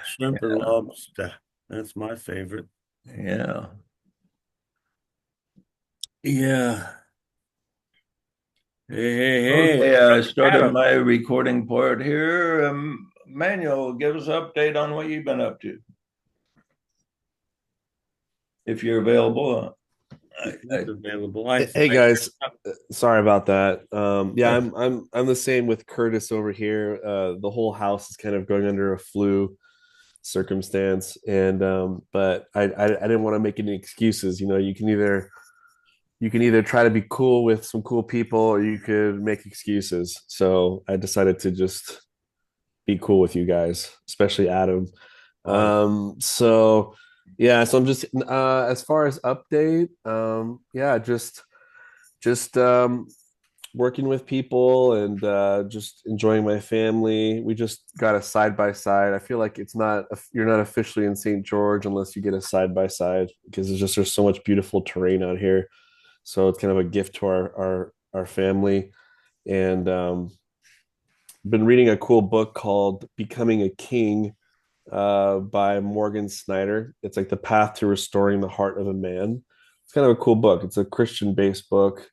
Shrimp and lobster. That's my favorite. Yeah. Yeah. Hey, Okay, I started Adam. my recording part here. Manuel, give us an update on what you've been up to, if you're available. He's available. Hey guys, sorry about that. Yeah, I'm the same with Curtis over here. The whole house is kind of going under a flu circumstance, and but I didn't want to make any excuses. You know, you can either try to be cool with some cool people, or you could make excuses. So I decided to just be cool with you guys, especially Adam. Oh, So yeah, so I'm just as far as update, yeah, just working with people and just enjoying my family. We just got a side by side. I feel like it's not you're not officially in St. George unless you get a side by side because there's so much beautiful terrain out here. So it's kind of a gift to our family. And been reading a cool book called Becoming a King by Morgan Snyder. It's like the path to restoring the heart of a man. It's kind of a cool book. It's a Christian based book,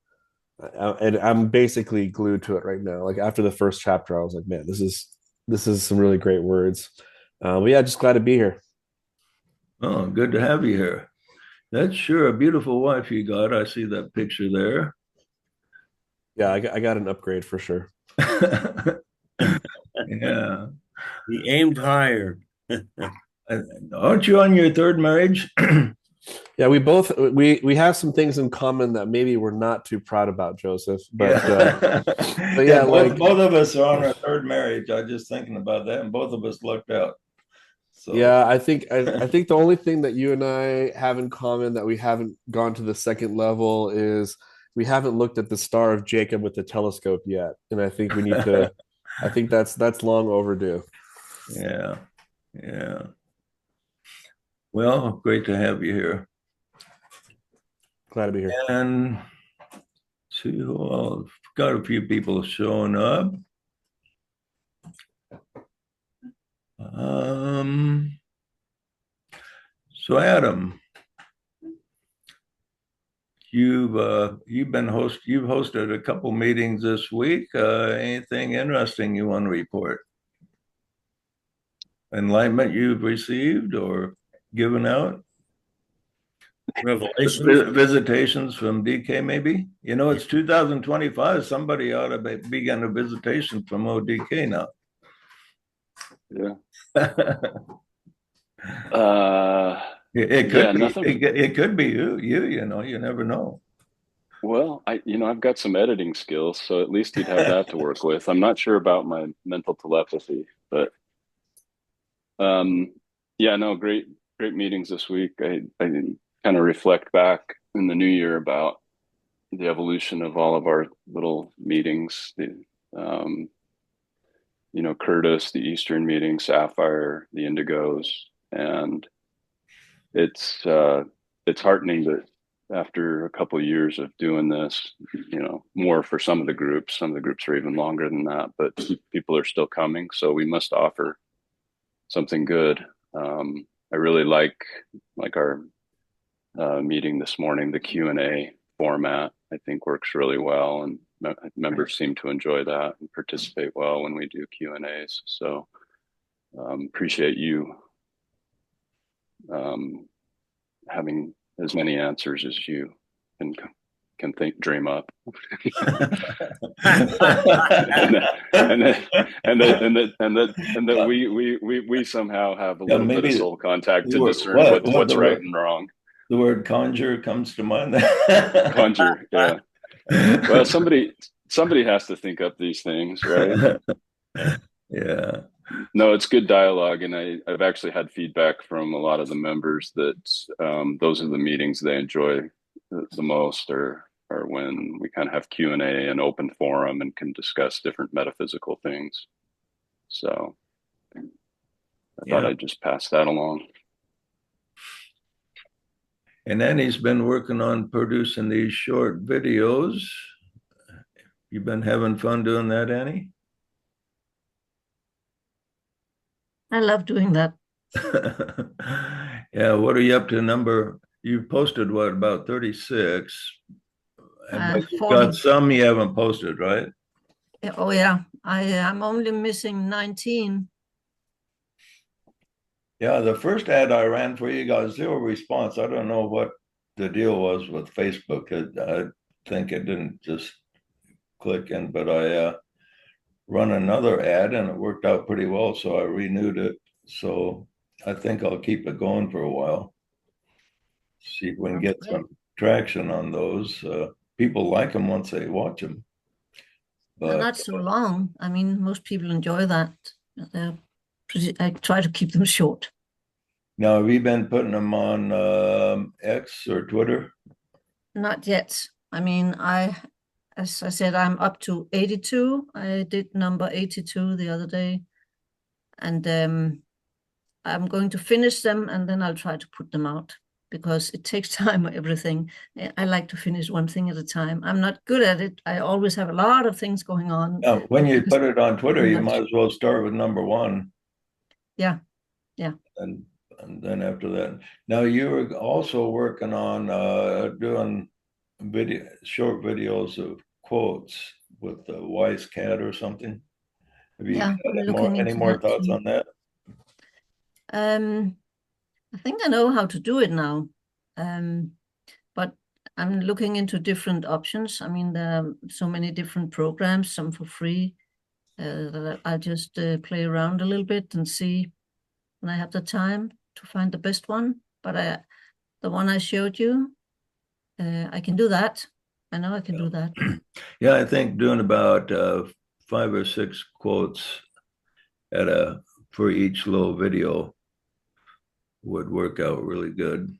and I'm basically glued to it right now. Like after the first chapter, I was like, man, this is some really great words. But yeah, just glad to be here. Oh, good to have you here. That's sure a beautiful wife you got. I see that picture there. Yeah, I got an upgrade for sure. Yeah. he aimed higher. Aren't you on your third marriage? Yeah, we have some things in common that maybe we're not too proud about, Joseph. Yeah. But Yeah, yeah, like both of us are on our third marriage. I was just thinking about that, and both of us lucked out. So yeah, I think the only thing that you and I have in common that we haven't gone to the second level is we haven't looked at the Star of Jacob with the telescope yet, and I think we need to. I think that's long overdue. yeah, yeah. Well, great to have you here. Glad to be here. And see who else. Got a few people showing up. Um, so Adam, you've hosted a couple meetings this week. Anything interesting you want to report? Enlightenment you've received or given out? Revelations. Visitations from DK, maybe? You know, it's 2025. Somebody ought to begin a visitation from ODK now. Yeah. it, Uh, it yeah, could be nothing. it could be you know, you never know. Well, I've got some editing skills, so at least you'd have that to work with. I'm not sure about my mental telepathy, but um, yeah, no, great meetings this week. I kind of reflect back in the new year about the evolution of all of our little meetings. Um, Curtis, the Eastern meeting, Sapphire, the Indigos, and it's uh, it's heartening that after a couple of years of doing this, more for some of the groups are even longer than that, but people are still coming, so we must offer something good. I really like our meeting this morning. The Q&A format I think works really well, and members seem to enjoy that and participate well when we do Q&As. So appreciate you um, having as many answers as you can dream up. and that, and that, and that we somehow have a Yeah, little bit of maybe soul contact to what discern what what's right and wrong. the word conjure comes to mind. Conjure, yeah. Well, somebody has to think up these things, right? Yeah, No, it's good dialogue, and I've actually had feedback from a lot of the members that those are the meetings they enjoy the most, or when we kind of have Q&A and open forum and can discuss different metaphysical things. So I thought yeah. I'd just pass that along. And then he's been working on producing these short videos. You've been having fun doing that, Annie? I love doing that. Yeah, what are you up to number? You posted what, about 36, but you've got 40. some you haven't posted, right? Oh yeah, I'm only missing 19. Yeah, the first ad I ran for you got zero response. I don't know what the deal was with Facebook. I think it didn't just click in, but I run another ad and it worked out pretty well, so I renewed it. So I think I'll keep it going for a while. See if we can Sounds get great. some traction on those. People like them once they watch them. They're But not so long. I mean, most people enjoy that. They're I try to keep them short. now, have you been putting them on X or Twitter? Not yet. I mean, as I said, I'm up to 82. I did number 82 the other day, and I'm going to finish them, and then I'll try to put them out because it takes time. Everything. I like to finish one thing at a time. I'm not good at it. I always have a lot of things going on. Now, when you put it on Twitter, you Much. might as well start with number one, Yeah, yeah. and then after that. Now, you were also working on doing short videos of quotes with the wise cat or something. Have you Yeah, got I'm looking any into more that thoughts too. on that? Um, I think I know how to do it now. Um, but I'm looking into different options. I mean, there are so many different programs, some for free. That I'll just play around a little bit and see when I have the time to find the best one. But the one I showed you, I can do that. I know I can do that. Yeah, I think doing about 5 or 6 quotes at a for each little video would work out really good.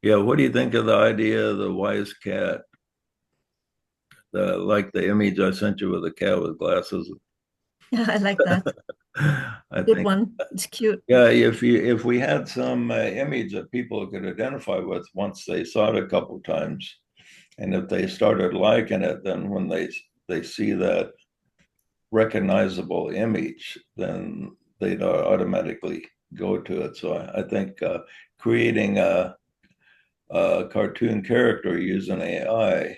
Yeah, what do you think of the idea of the wise cat? Like the image I sent you with the cat with glasses. Yeah, I like that. I Good think, one. It's cute. yeah, if we had some image that people could identify with once they saw it a couple of times, and if they started liking it, then when they see that recognizable image, then they'd automatically go to it. So I think creating a cartoon character using AI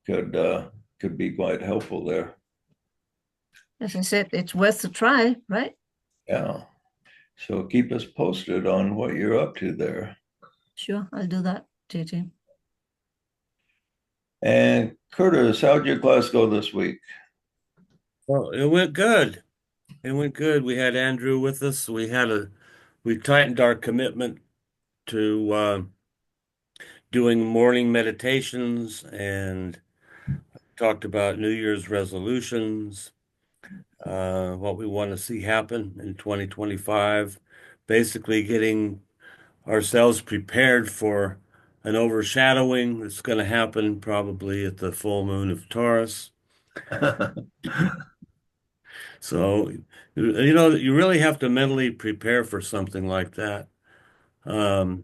could be quite helpful there. As I said, it's worth a try, right? Yeah. So keep us posted on what you're up to there. Sure, I'll do that, JJ. And Curtis, how'd your class go this week? Well, it went good. It went good. We had Andrew with us. We tightened our commitment to doing morning meditations and talked about New Year's resolutions, what we want to see happen in 2025, basically getting ourselves prepared for an overshadowing that's going to happen probably at the full moon of Taurus. So, you really have to mentally prepare for something like that, um,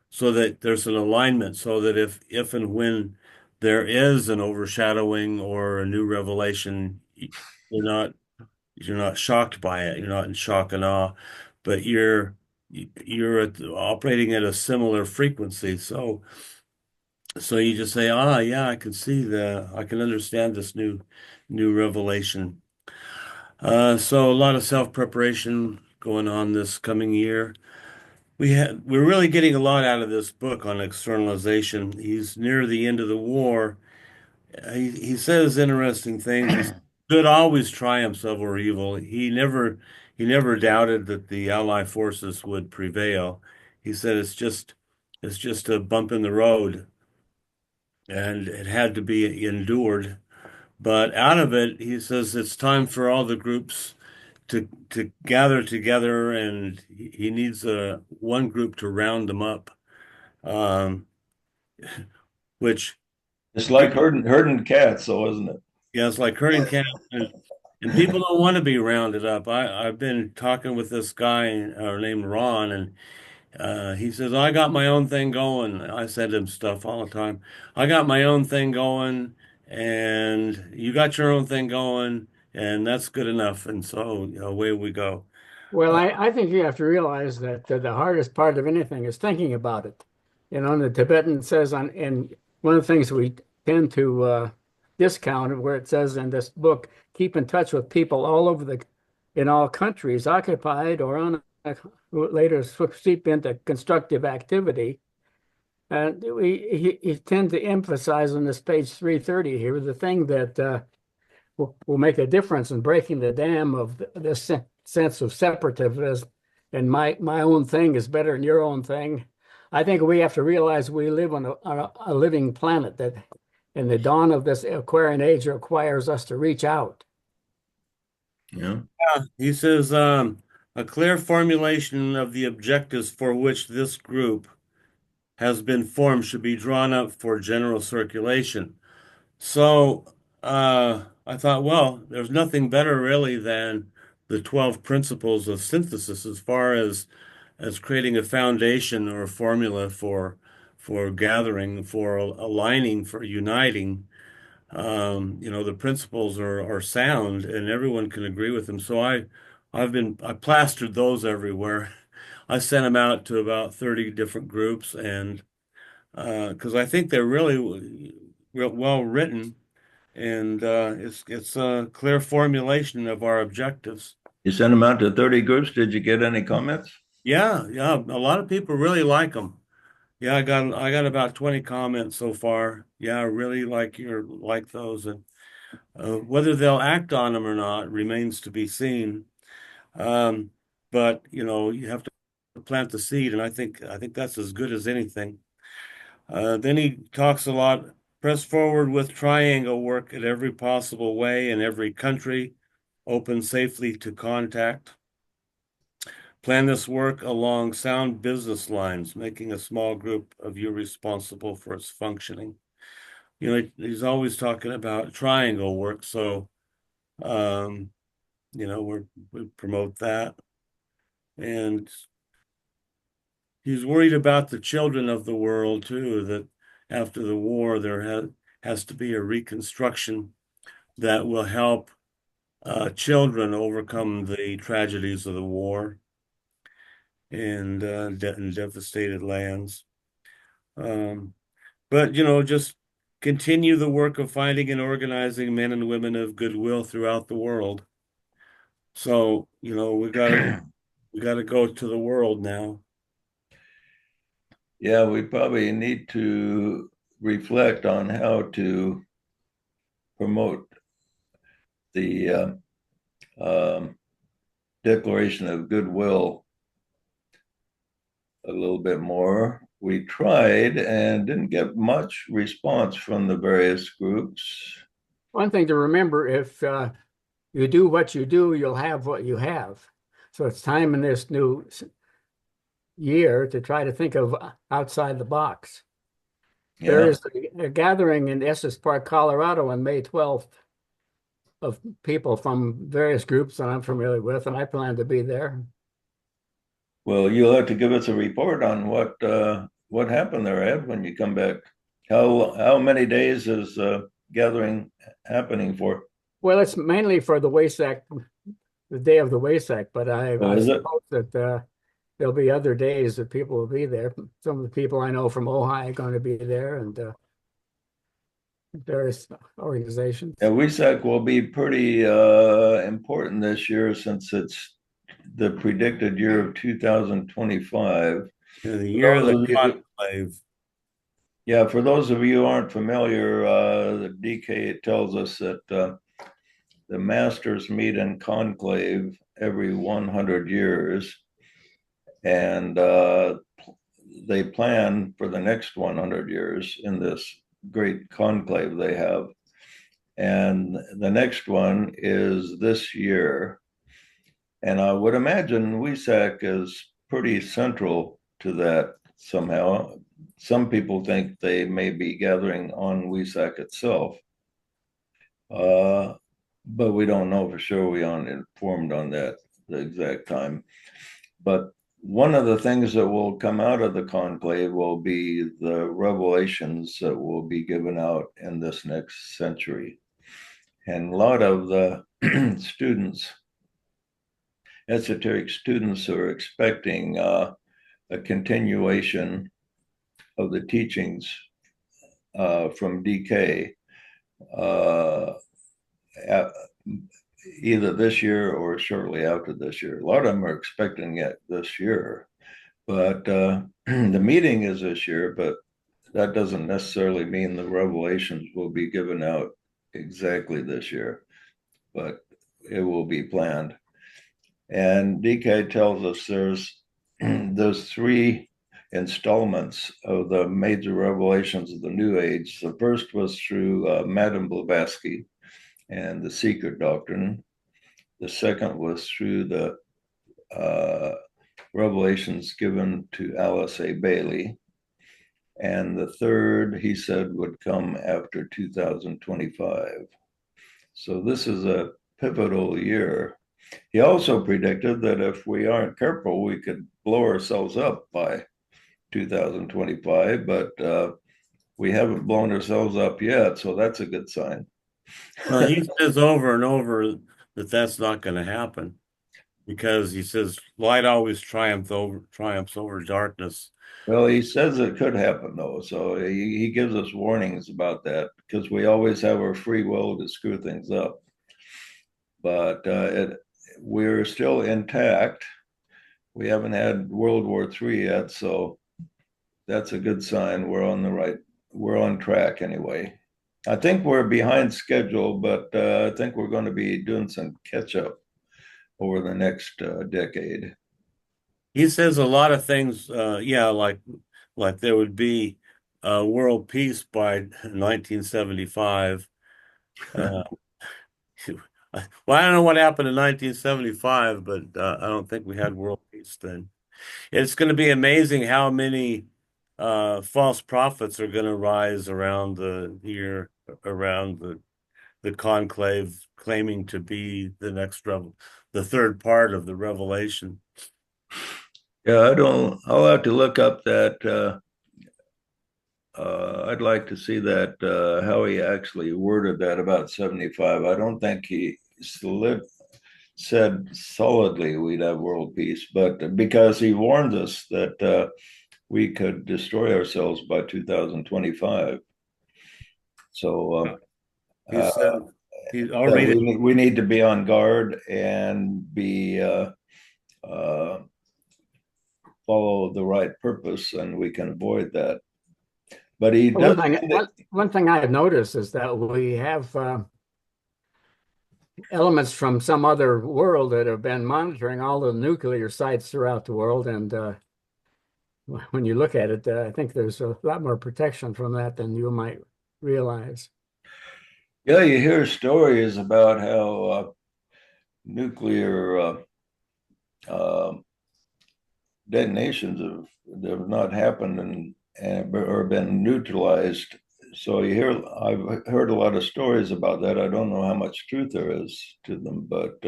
so that there's an alignment, so that if and when there is an overshadowing or a new revelation, you're not you're not shocked by it. You're not in shock and awe, but operating at a similar frequency. So you just say, ah, yeah, I can understand this new revelation. So a lot of self-preparation going on this coming year. We're really getting a lot out of this book on externalization. He's near the end of the war. He says interesting things. Good always triumphs over evil. He never doubted that the Allied forces would prevail. He said it's just a bump in the road, and it had to be endured. But out of it, he says it's time for all the groups to gather together, and he needs one group to round them up, um, which It's like herding cats, so isn't it? yeah, it's like herding cats, and people don't want to be rounded up. I've been talking with this guy named Ron, and he says I got my own thing going. I send him stuff all the time. I got my own thing going, and you got your own thing going, and that's good enough. And so, away we go. Well, Uh, I think you have to realize that the hardest part of anything is thinking about it. You know, and the Tibetan says and one of the things we tend to discount where it says in this book, keep in touch with people all over in all countries, occupied or on later steep into constructive activity. And he tend to emphasize on this page 330 here, the thing that will make a difference in breaking the dam of this sense of separatism and my own thing is better than your own thing. I think we have to realize we live on a living planet that, and the dawn of this Aquarian age requires us to reach out. Yeah. he says, a clear formulation of the objectives for which this group has been formed should be drawn up for general circulation. So I thought, well, there's nothing better really than the 12 principles of synthesis as far as creating a foundation or a formula for gathering, for aligning, for uniting. The principles are sound and everyone can agree with them. So I plastered those everywhere. I sent them out to about 30 different groups and because I think they're really well written and it's a clear formulation of our objectives. You sent them out to 30 groups. Did you get any comments? Yeah, yeah, a lot of people really like them. Yeah, I got about 20 comments so far. Yeah, I really like those, and whether they'll act on them or not remains to be seen. Um, but you have to plant the seed, and I think that's as good as anything. Then he talks a lot. Press forward with triangle work at every possible way in every country, open safely to contact. Plan this work along sound business lines, making a small group of you responsible for its functioning. He's always talking about triangle work, so um, we promote that. And he's worried about the children of the world too, that after the war has to be a reconstruction that will help children overcome the tragedies of the war and devastated lands. Um, but just continue the work of finding and organizing men and women of goodwill throughout the world. So, we got to go to the world now. Yeah, we probably need to reflect on how to promote the Declaration of Goodwill a little bit more. We tried and didn't get much response from the various groups. One thing to remember, if you do what you do, you'll have what you have. So it's time in this new year to try to think of outside the box. There Yeah. is a gathering in Estes Park, Colorado on May 12th of people from various groups that I'm familiar with, and I plan to be there. Well, you'll have to give us a report on what happened there, Ed, when you come back. How many days is gathering happening for? Well, it's mainly for the Waysack, the day of the Waysack, but Oh, I is it? suppose that there'll be other days that people will be there. Some of the people I know from Ojai are going to be there, and various organizations. Yeah, WESAC will be pretty important this year since it's the predicted year of 2025. The year of For the those of you- conclave. Yeah, for those of you who aren't familiar, the DK tells us that the masters meet in conclave every 100 years, and they plan for the next 100 years in this great conclave they have. And the next one is this year. And I would imagine WESAC is pretty central to that somehow. Some people think they may be gathering on WESAC itself. But we don't know for sure. We aren't informed on that, the exact time. But one of the things that will come out of the conclave will be the revelations that will be given out in this next century. And a lot of the students, esoteric students who are expecting a continuation of the teachings from DK, uh, either this year or shortly after this year. A lot of them are expecting it this year, but the meeting is this year, but that doesn't necessarily mean the revelations will be given out exactly this year, but it will be planned. And DK tells us there's those three installments of the major revelations of the New Age. The first was through Madame Blavatsky and the Secret Doctrine. The second was through the revelations given to Alice A. Bailey. And the third, he said, would come after 2025. So this is a pivotal year. He also predicted that if we aren't careful, we could blow ourselves up by 2025, but we haven't blown ourselves up yet, so that's a good sign. Well, he says over and over that that's not going to happen because he says light always triumphs over darkness. Well, he says it could happen though, so he gives us warnings about that because we always have our free will to screw things up. But we're still intact. We haven't had World War III yet, so that's a good sign. We're on track anyway. I think we're behind schedule, but I think we're going to be doing some catch up over the next decade. He says a lot of things, yeah, like there would be world peace by 1975. Uh, well, I don't know what happened in 1975, but I don't think we had world peace then. It's going to be amazing how many false prophets are going to rise around around the conclave, claiming to be the third part of the revelation. Yeah, I don't. I'll have to look up that. I'd like to see that how he actually worded that about 75. I don't think he said solidly we'd have world peace, but because he warned us that we could destroy ourselves by 2025. So He said, I'll read it. we need to be on guard and be follow the right purpose, and we can avoid that. But he does. One thing I've noticed is that we have elements from some other world that have been monitoring all the nuclear sites throughout the world. And when you look at it, I think there's a lot more protection from that than you might realize. Yeah, you hear stories about how nuclear detonations have not happened and or been neutralized. So I've heard a lot of stories about that. I don't know how much truth there is to them, but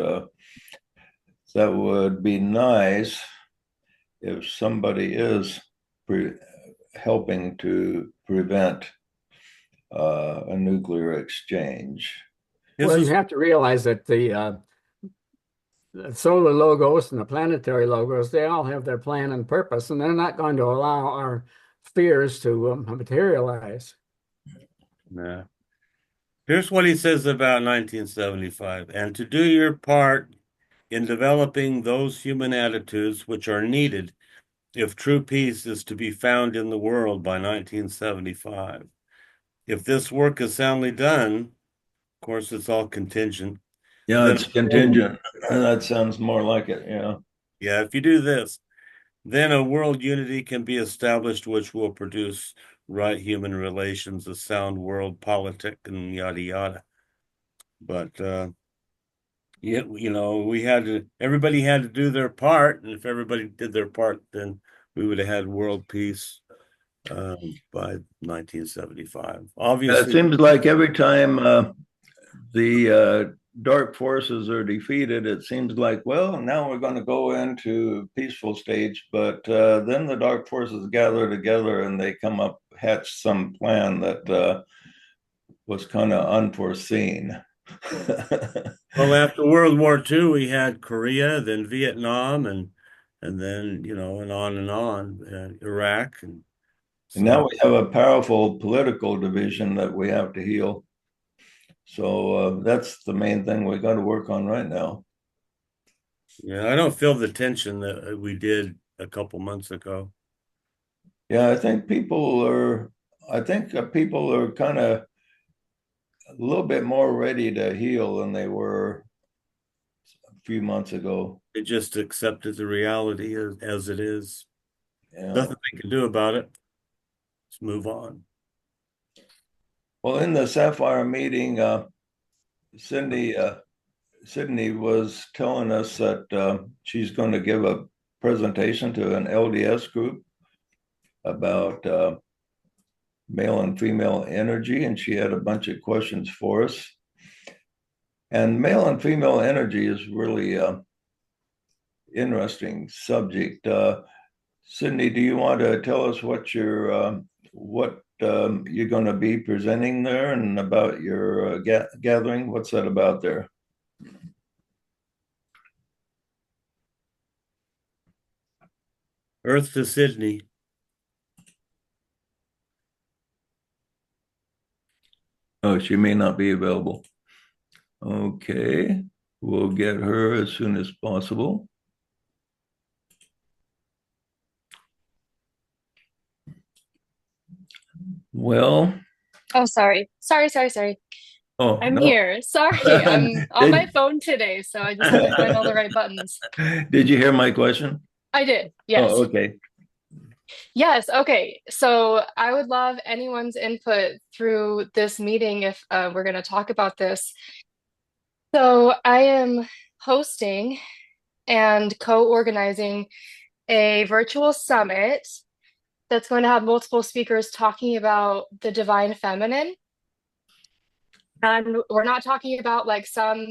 that would be nice if somebody is helping to prevent a nuclear exchange. Well, you have to realize that the solar logos and the planetary logos, they all have their plan and purpose, and they're not going to allow our fears to materialize. Yeah. Here's what he says about 1975. And to do your part in developing those human attitudes which are needed if true peace is to be found in the world by 1975. If this work is soundly done, of course, it's all contingent. Yeah, Then, it's contingent. That sounds more like it. Yeah. yeah, if you do this, then a world unity can be established, which will produce right human relations, a sound world politic, and yada yada. But yeah, everybody had to do their part, and if everybody did their part, then we would have had world peace by 1975. It seems like every time the dark forces are defeated, it seems like, well, now we're going to go into peaceful stage, but then the dark forces gather together and they hatch some plan that was kind of unforeseen. Well, after World War II, we had Korea, then Vietnam, and then and on, Iraq, and And now so we have a powerful political division that we have to heal. So that's the main thing we got to work on right now. yeah, I don't feel the tension that we did a couple months ago. Yeah, I think people are kind of a little bit more ready to heal than they were a few months ago. They just accepted the reality as it is. Yeah. Nothing they can do about it. Let's move on. Well, in the Sapphire meeting, Cindy Sydney was telling us that she's going to give a presentation to an LDS group about male and female energy, and she had a bunch of questions for us. And male and female energy is really interesting subject. Sydney, do you want to tell us what you're going to be presenting there and about your gathering? What's that about there? Earth to Sydney. Oh, she may not be available. Okay, we'll get her as soon as possible. Well, Oh, sorry. oh I'm no. here. Sorry, I'm on my Did, phone today, so I just had to find all the right buttons. did you hear my question? I did. Oh, Yes. okay. Yes. Okay. So I would love anyone's input through this meeting if we're going to talk about this. So I am hosting and co-organizing a virtual summit that's going to have multiple speakers talking about the divine feminine. And we're not talking about like some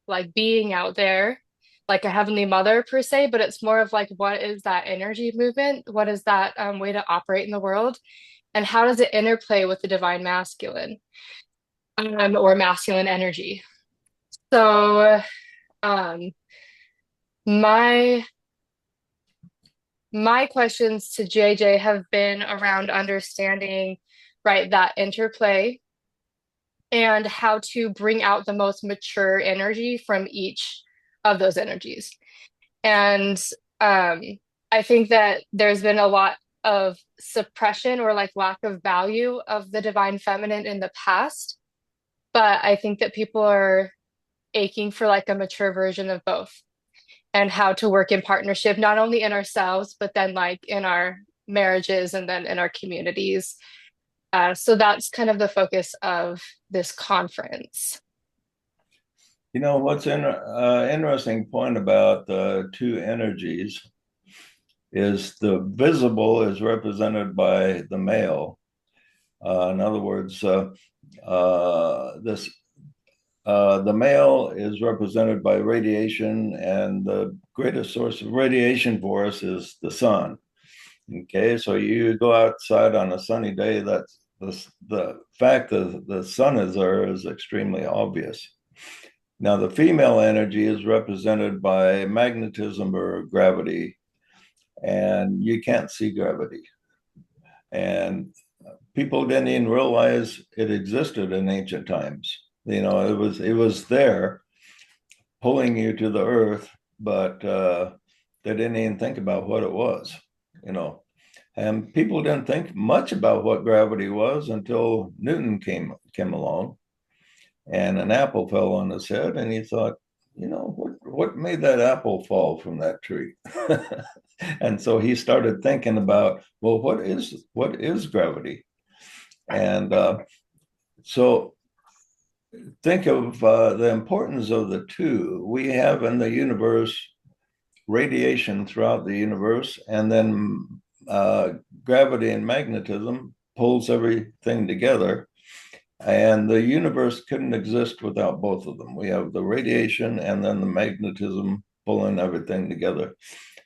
like being out there, like a heavenly mother per se, but it's more of like what is that energy movement? What is that way to operate in the world? And how does it interplay with the divine masculine or masculine energy? So um, my my questions to JJ have been around understanding, right, that interplay and how to bring out the most mature energy from each of those energies. And um, I think that there's been a lot of suppression or like lack of value of the divine feminine in the past. But I think that people are aching for like a mature version of both and how to work in partnership, not only in ourselves, but then like in our marriages and then in our communities. So that's kind of the focus of this conference. You know, what's interesting point about the two energies is the visible is represented by the male. In other words, this the male is represented by radiation, and the greatest source of radiation for us is the sun. Okay, so you go outside on a sunny day, that's the fact that the sun is there is extremely obvious. Now, the female energy is represented by magnetism or gravity, and you can't see gravity. And people didn't even realize it existed in ancient times. You know, it was there pulling you to the earth, but they didn't even think about what it was, you know. And people didn't think much about what gravity was until Newton came along, and an apple fell on his head, and he thought, you know, what made that apple fall from that tree? And so he started thinking about, well, what is gravity? And so think of the importance of the two. We have in the universe radiation throughout the universe, and then gravity and magnetism pulls everything together. And the universe couldn't exist without both of them. We have the radiation and then the magnetism pulling everything together.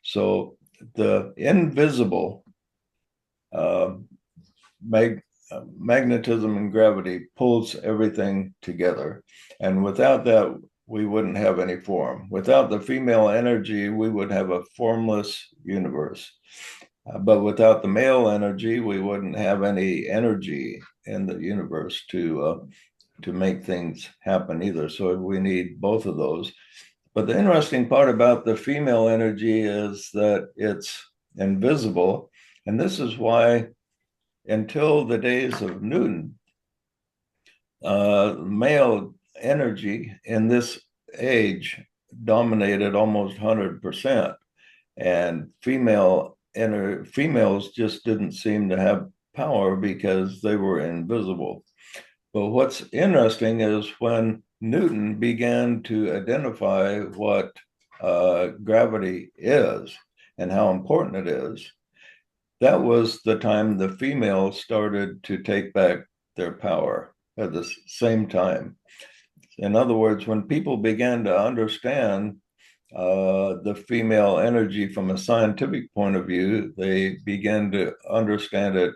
So the invisible magnetism and gravity pulls everything together. And without that, we wouldn't have any form. Without the female energy, we would have a formless universe. But without the male energy, we wouldn't have any energy in the universe to make things happen either. So we need both of those. But the interesting part about the female energy is that it's invisible. And this is why, until the days of Newton, male energy in this age dominated almost 100%. And females just didn't seem to have power because they were invisible. But what's interesting is when Newton began to identify what gravity is and how important it is, that was the time the females started to take back their power at the same time. In other words, when people began to understand the female energy from a scientific point of view, they began to understand it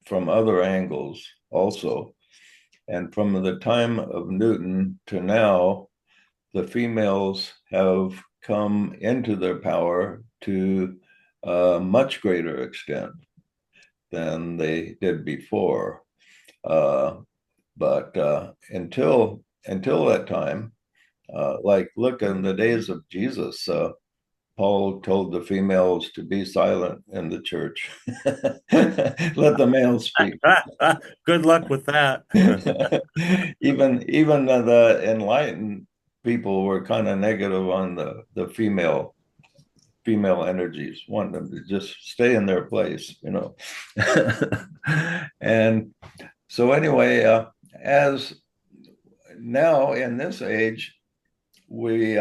from other angles also. And from the time of Newton to now, the females have come into their power to a much greater extent than they did before. But until that time, like look in the days of Jesus, Paul told the females to be silent in the church. Let the males speak. Good luck with that. even the enlightened people were kind of negative on the female energies, want them to just stay in their place, you know. And so anyway, as now in this age, we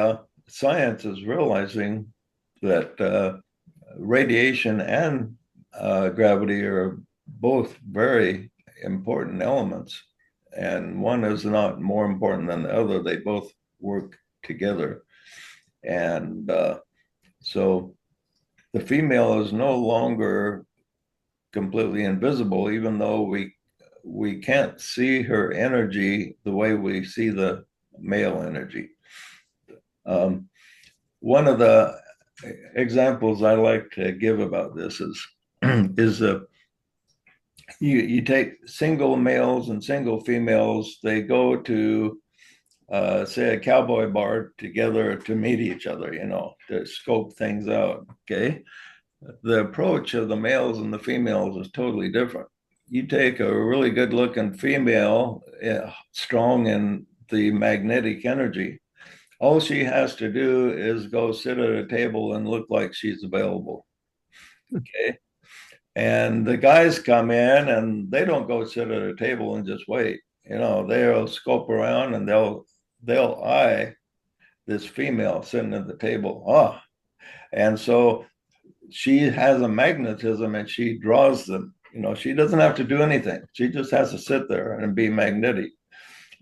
science is realizing that radiation and gravity are both very important elements, and one is not more important than the other. They both work together. And so the female is no longer completely invisible, even though we can't see her energy the way we see the male energy. One of the examples I like to give about this is you take single males and single females, they go to say a cowboy bar together to meet each other, you know, to scope things out. Okay. The approach of the males and the females is totally different. You take a really good looking female, strong in the magnetic energy. All she has to do is go sit at a table and look like she's available. Okay. And the guys come in and they don't go sit at a table and just wait. You know, they'll scope around and they'll eye this female sitting at the table. Oh, and so she has a magnetism and she draws them. You know, she doesn't have to do anything. She just has to sit there and be magnetic.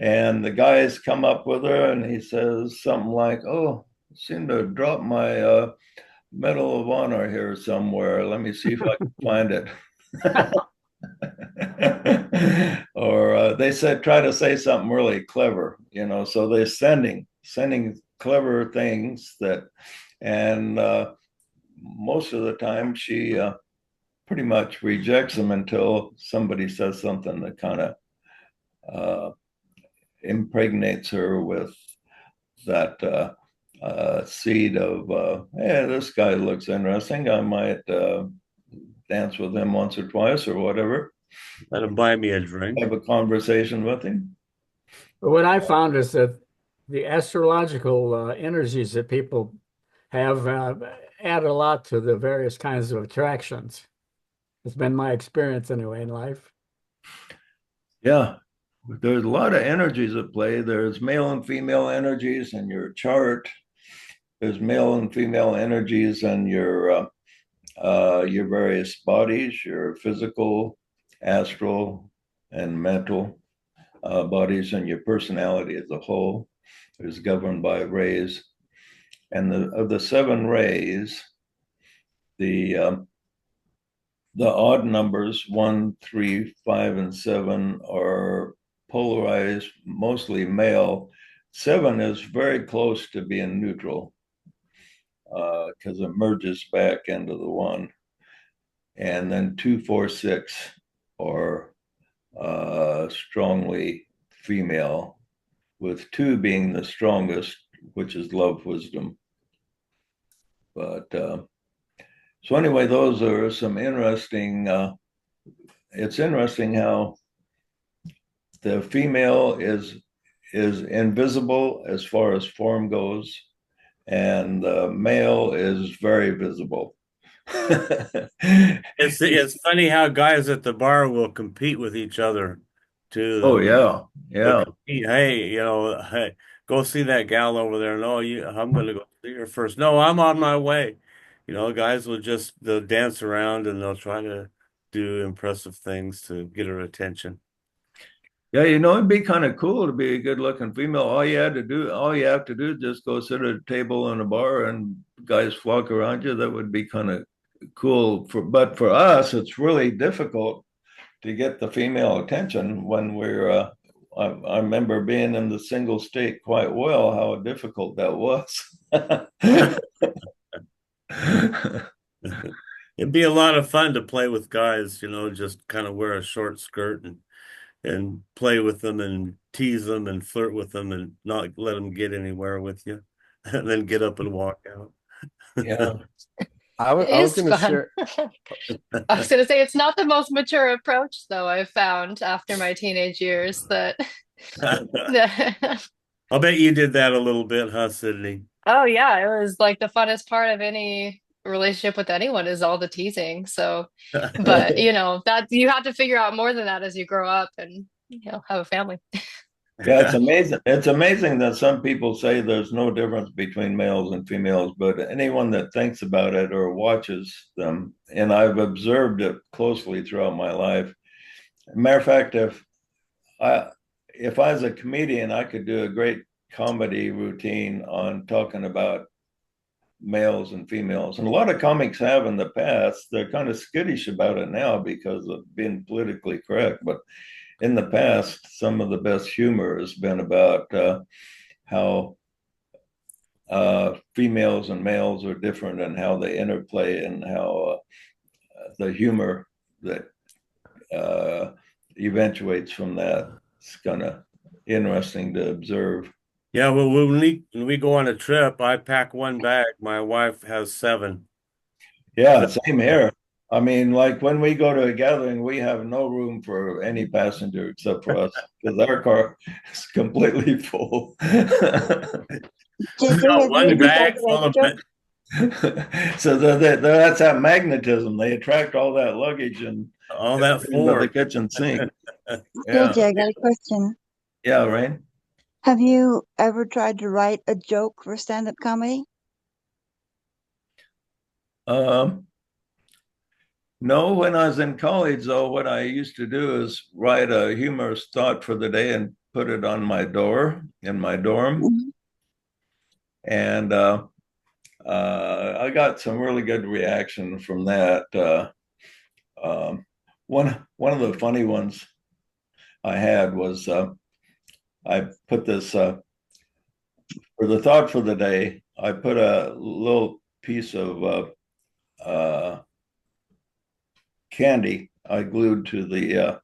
And the guys come up with her and he says something like, oh, I seem to have dropped my Medal of Honor here somewhere. Let me see if I can find it. Or they said, try to say something really clever, you know, so they're sending clever things that, and most of the time she pretty much rejects them until somebody says something that kind of impregnates her with that seed of, hey, this guy looks interesting. I might dance with him once or twice or whatever. Let him buy me a drink. Have a conversation with him. But what I found is that the astrological energies that people have add a lot to the various kinds of attractions. It's been my experience anyway in life. Yeah, there's a lot of energies at play. There's male and female energies in your chart. There's male and female energies in your various bodies, your physical, astral, and mental bodies, and your personality as a whole is governed by rays. And of the 7 rays, the the odd numbers, 1, 3, 5, and 7, are polarized, mostly male. 7 is very close to being neutral because it merges back into the 1. And then 2, 4, 6 are strongly female, with 2 being the strongest, which is love wisdom. But so anyway, those are some interesting. It's interesting how the female is invisible as far as form goes, and the male is very visible. It's funny how guys at the bar will compete with each other too. Oh yeah, They'll yeah, compete. Hey, hey, go see that gal over there. No, I'm gonna go see her first. No, I'm on my way. Guys will they'll dance around and they'll try to do impressive things to get her attention. yeah. It'd be kind of cool to be a good-looking female. All you have to do is just go sit at a table in a bar, and guys flock around you. That would be kind of cool. But for us, it's really difficult to get the female attention when we're. I remember being in the single state quite well, how difficult that was. It'd be a lot of fun to play with guys, just kind of wear a short skirt and play with them and tease them and flirt with them and not let them get anywhere with you, and then get up and walk out. Yeah. I It was is going to fun. share. I was gonna say it's not the most mature approach, though, I've found after my teenage years that I'll bet you did that a little bit, huh, Sydney? oh yeah, it was like the funnest part of any relationship with anyone is all the teasing. So, but that you have to figure out more than that as you grow up and have a family. Yeah, it's amazing. It's amazing that some people say there's no difference between males and females, but anyone that thinks about it or watches them, and I've observed it closely throughout my life. Matter of fact, I if I was a comedian, I could do a great comedy routine on talking about males and females. And a lot of comics have in the past. They're kind of skittish about it now because of being politically correct, but in the past, some of the best humor has been about how females and males are different and how they interplay and how the humor that eventuates from that is kind of interesting to observe. Yeah, well, when we go on a trip, I pack one bag. My wife has 7. Yeah, same here. I mean, like when we go to a gathering, we have no room for any passenger except for us because our car is completely full. She's JJ, got have you one ever bag tried to full write a of joke? So that's that magnetism. They attract all that luggage and all that everything but the form. kitchen sink. Yeah, JJ, I got a question. yeah, Rain. Have you ever tried to write a joke for stand-up comedy? Um, no, when I was in college, though, what I used to do is write a humorous thought for the day and put it on my door in my dorm. Mhm. And I got some really good reaction from that. One of the funny ones I had was I put this for the thought for the day. I put a little piece of candy I glued to the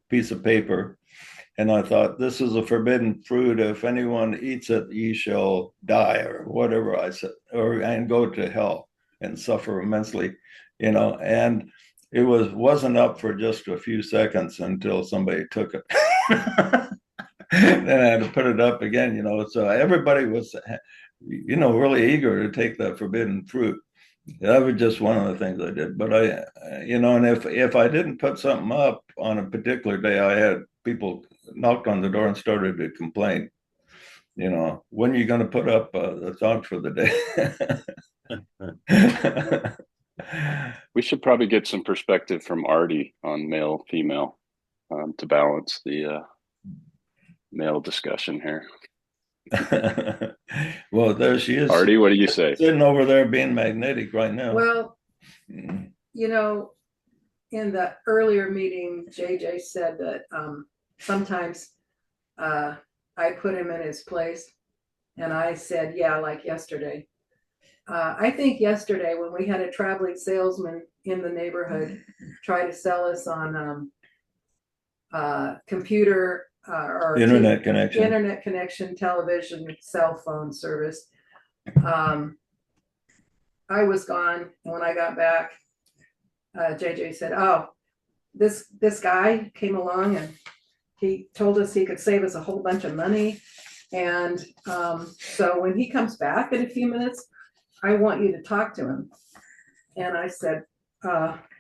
piece of paper, and I thought, this is a forbidden fruit. If anyone eats it, ye shall die, or whatever I said, and go to hell and suffer immensely, And it wasn't up for just a few seconds until somebody took it. Then I had to put it up again, So everybody was, really eager to take that forbidden fruit. That was just one of the things I did. But and if I didn't put something up on a particular day, I had people knocked on the door and started to complain. When are you going to put up the thought for the day? We should probably get some perspective from Artie on male, female, to balance the male discussion here. Well, there she is. Artie, what do you say? Sitting over there being magnetic right now. Well, Mm. you know, in the earlier meeting, JJ said that sometimes I put him in his place. And I said, yeah, like yesterday. I think yesterday when we had a traveling salesman in the neighborhood try to sell us on computer or Internet connection. internet connection, television, cell phone service. I was gone, and when I got back, JJ said, "Oh, this guy came along and he told us he could save us a whole bunch of money." And so when he comes back in a few minutes, I want you to talk to him. And I said,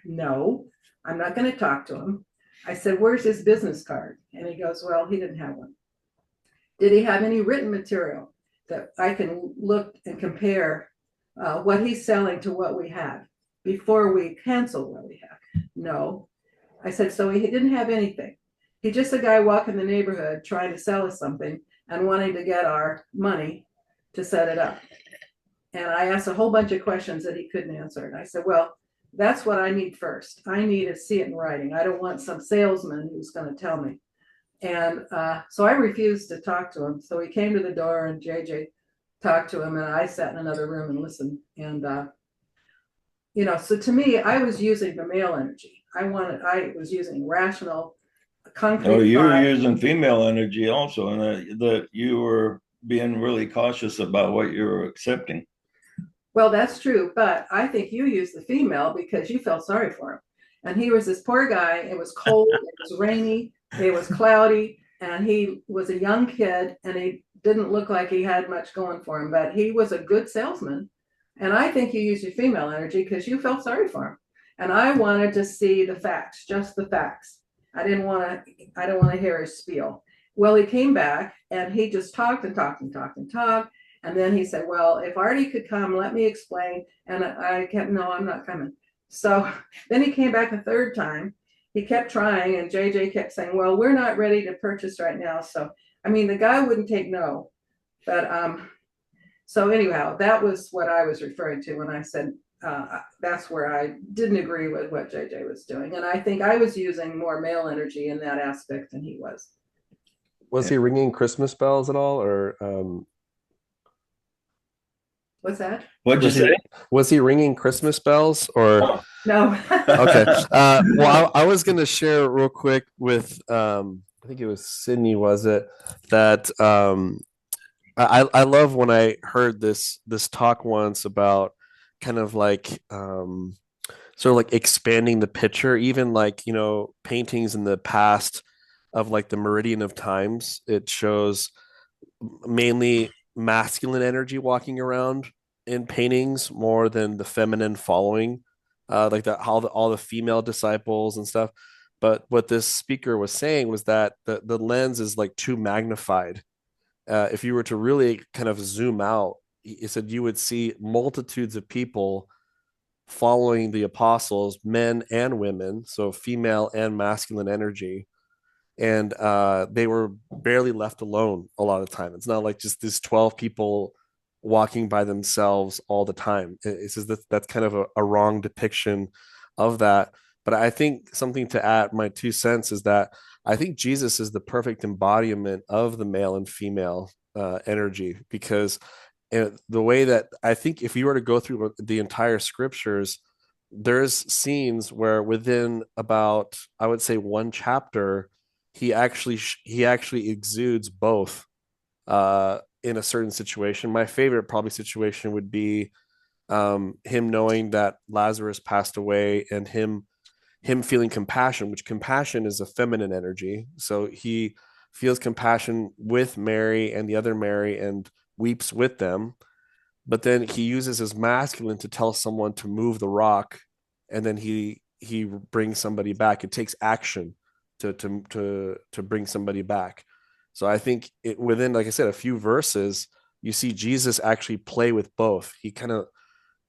no, I'm not going to talk to him. I said, where's his business card? And he goes, well, he didn't have one. Did he have any written material that I can look and compare what he's selling to what we have before we cancel what we have? No. I said, so he didn't have anything. He's just a guy walking the neighborhood trying to sell us something and wanting to get our money to set it up. And I asked a whole bunch of questions that he couldn't answer. And I said, well, that's what I need first. I need to see it in writing. I don't want some salesman who's going to tell me. And so I refused to talk to him. So he came to the door and JJ talked to him, and I sat in another room and listened. And, so to me, I was using the male energy. I was using rational, concrete. Oh, you were using female energy also, and that you were being really cautious about what you were accepting. Well, that's true, but I think you used the female because you felt sorry for him. And he was this poor guy. It was cold, it was rainy, it was cloudy, and he was a young kid, and he didn't look like he had much going for him, but he was a good salesman. And I think you used your female energy because you felt sorry for him. And I wanted to see the facts, just the facts. I don't want to hear his spiel. Well, he came back and he just talked and talked and talked and talked. And then he said, well, if Artie could come, let me explain. And I kept, no, I'm not coming. So then he came back a third time. He kept trying, and JJ kept saying, well, we're not ready to purchase right now. So, I mean, the guy wouldn't take no. But so anyhow, that was what I was referring to when I said that's where I didn't agree with what JJ was doing. And I think I was using more male energy in that aspect than he was. Was he ringing Christmas bells at all, or What's that? What'd you say? Was he ringing Christmas bells, or no? Okay. Well, I was going to share real quick with I think it was Sydney, was it, that I love when I heard this talk once about kind of like sort of like expanding the picture, even like, paintings in the past of like the meridian of times. It shows mainly masculine energy walking around in paintings more than the feminine following, like that, how all the female disciples and stuff. But what this speaker was saying was that the lens is like too magnified. If you were to really kind of zoom out, he said you would see multitudes of people following the apostles, men and women, so female and masculine energy, and they were barely left alone a lot of the time. It's not like just these 12 people walking by themselves all the time. It says that's kind of a wrong depiction of that. But I think something to add, my 2 cents, is that I think Jesus is the perfect embodiment of the male and female energy, because the way that I think if you were to go through the entire scriptures, there's scenes where within about, I would say, one chapter, he actually exudes both in a certain situation. My favorite probably situation would be him knowing that Lazarus passed away, and him feeling compassion, which compassion is a feminine energy. So he feels compassion with Mary and the other Mary and weeps with them. But then he uses his masculine to tell someone to move the rock, and then he brings somebody back. It takes action to bring somebody back. So I think within, like I said, a few verses, you see Jesus actually play with both. He kind of,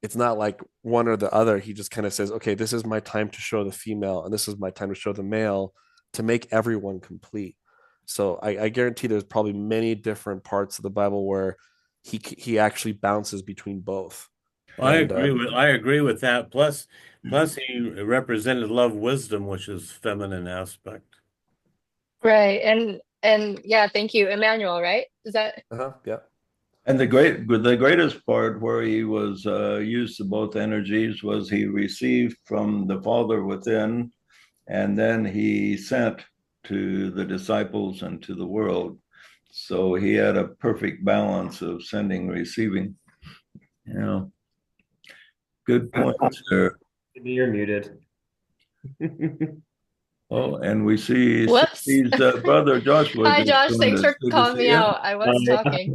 it's not like one or the other. He just kind of says, okay, this is my time to show the female, and this is my time to show the male, to make everyone complete. So I guarantee there's probably many different parts of the Bible where he actually bounces between both. And I agree with that. Plus he represented love, wisdom, which is feminine aspect. Right. And yeah, thank you. Emmanuel, right? Is that yeah. And the greatest part where he was used to both energies was he received from the Father within, and then he sent to the disciples and to the world. So he had a perfect balance of sending, receiving. You know, good points there. You're muted. Oh, and we see whoops? his brother Joshua Hi, just Josh. joined Thanks us. for Good to calling see me you. out. I was talking.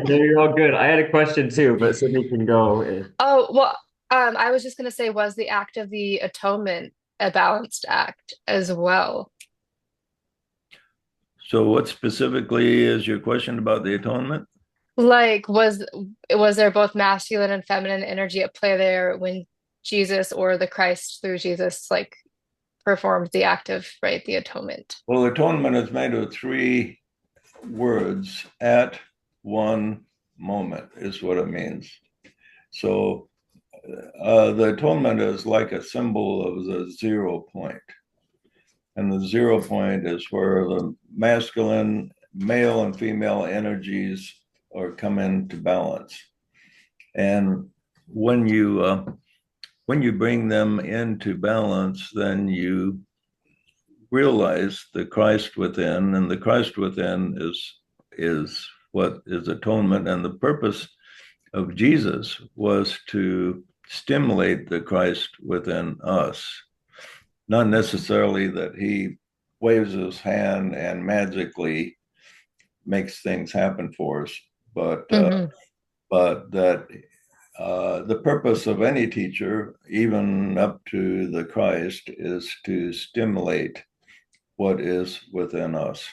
No, you're all good. I had a question too, but Sydney can go. Oh, well, I was just gonna say, was the act of the atonement a balanced act as well? So, what specifically is your question about the atonement? Like, was there both masculine and feminine energy at play there when Jesus or the Christ through Jesus like performed the act of, right, the atonement? Well, atonement is made of three words: at one moment is what it means. So, the atonement is like a symbol of the 0 point. And the 0 point is where the masculine, male, and female energies are come into balance. And when you bring them into balance, then you realize the Christ within, and the Christ within is what is atonement. And the purpose of Jesus was to stimulate the Christ within us, not necessarily that he waves his hand and magically makes things happen for us, but Hmm. that the purpose of any teacher, even up to the Christ, is to stimulate what is within us.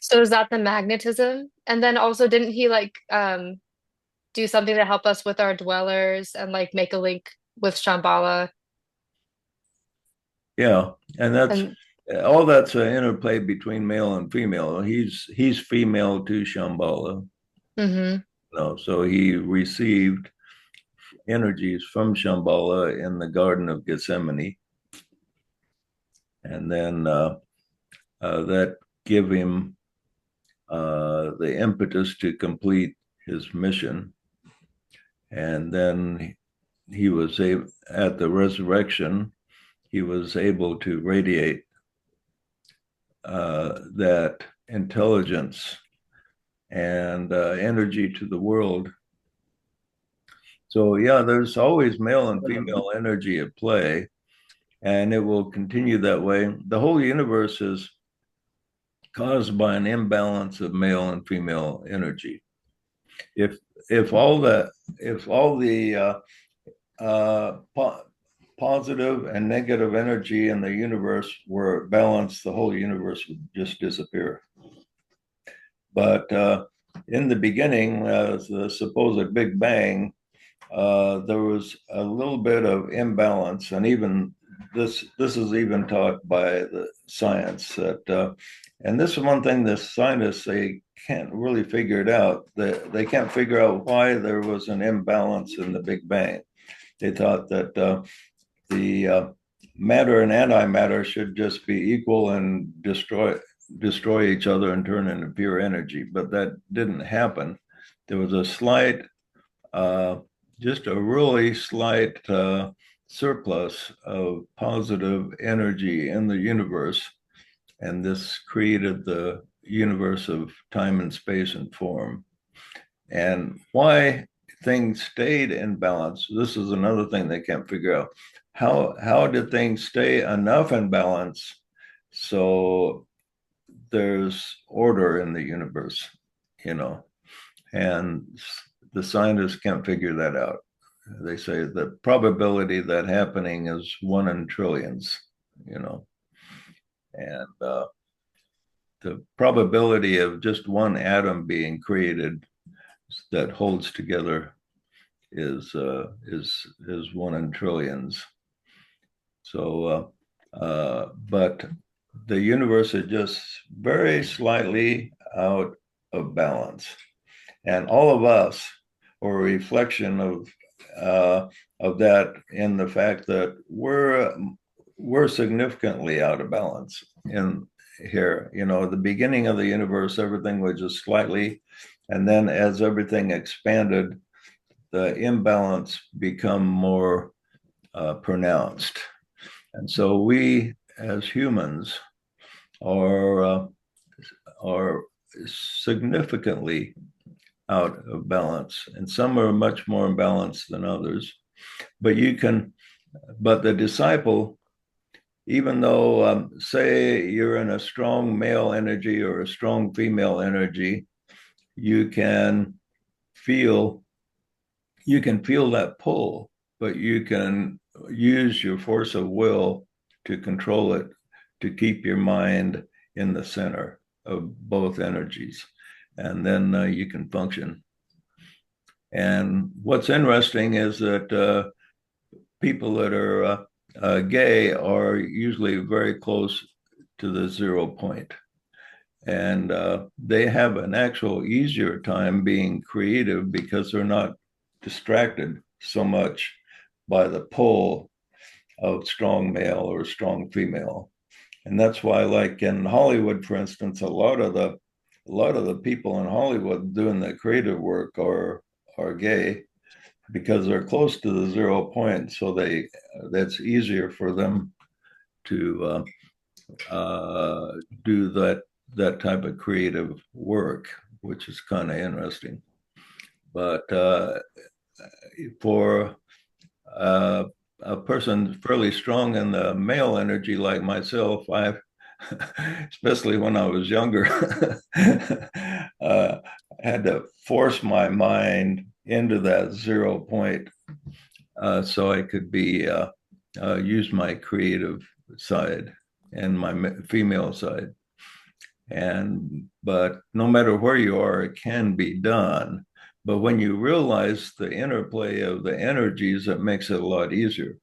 So is that the magnetism? And then also, didn't he like do something to help us with our dwellers and like make a link with Shambhala? Yeah, and that's And all. That's an interplay between male and female. He's female to Shambhala, hmm so he received energies from Shambhala in the Garden of Gethsemane, and then that give him the impetus to complete his mission. And then he was able, at the resurrection, he was able to radiate that intelligence and energy to the world. So yeah, there's always male and female energy at play, and it will continue that way. The whole universe is caused by an imbalance of male and female energy. If if all the if all the positive and negative energy in the universe were balanced, the whole universe would just disappear. But in the beginning, the supposed Big Bang, there was a little bit of imbalance, and even this is even taught by the science that, and this is one thing the scientists they can't really figure it out. They can't figure out why there was an imbalance in the Big Bang. They thought that the matter and antimatter should just be equal and destroy each other and turn into pure energy, but that didn't happen. There was a slight just a really slight surplus of positive energy in the universe. And this created the universe of time and space and form. And why things stayed in balance, this is another thing they can't figure out. How did things stay enough in balance so there's order in the universe, you know? And the scientists can't figure that out. They say the probability that happening is 1 in trillions, you know, and the probability of just one atom being created that holds together is 1 in trillions. So, but the universe is just very slightly out of balance, and all of us are a reflection of of that in the fact that we're significantly out of balance in here. You know, at the beginning of the universe, everything was just slightly, and then as everything expanded, the imbalance become more pronounced. And so we, as humans, are significantly out of balance, and some are much more imbalanced than others. But but the disciple, even though, say, you're in a strong male energy or a strong female energy, you can feel you can feel that pull, but you can use your force of will to control it, to keep your mind in the center of both energies, and then you can function. And what's interesting is that people that are gay are usually very close to the 0 point. And they have an actual easier time being creative because they're not distracted so much by the pull of strong male or strong female. And that's why, like in Hollywood, for instance, a lot of the people in Hollywood doing the creative work are gay because they're close to the 0 point, so that's easier for them to do that type of creative work, which is kind of interesting. But for a person fairly strong in the male energy like myself, especially when I was younger, had to force my mind into that 0 point so I could use my creative side and my female side. But no matter where you are, it can be done. But when you realize the interplay of the energies, it makes it a lot easier.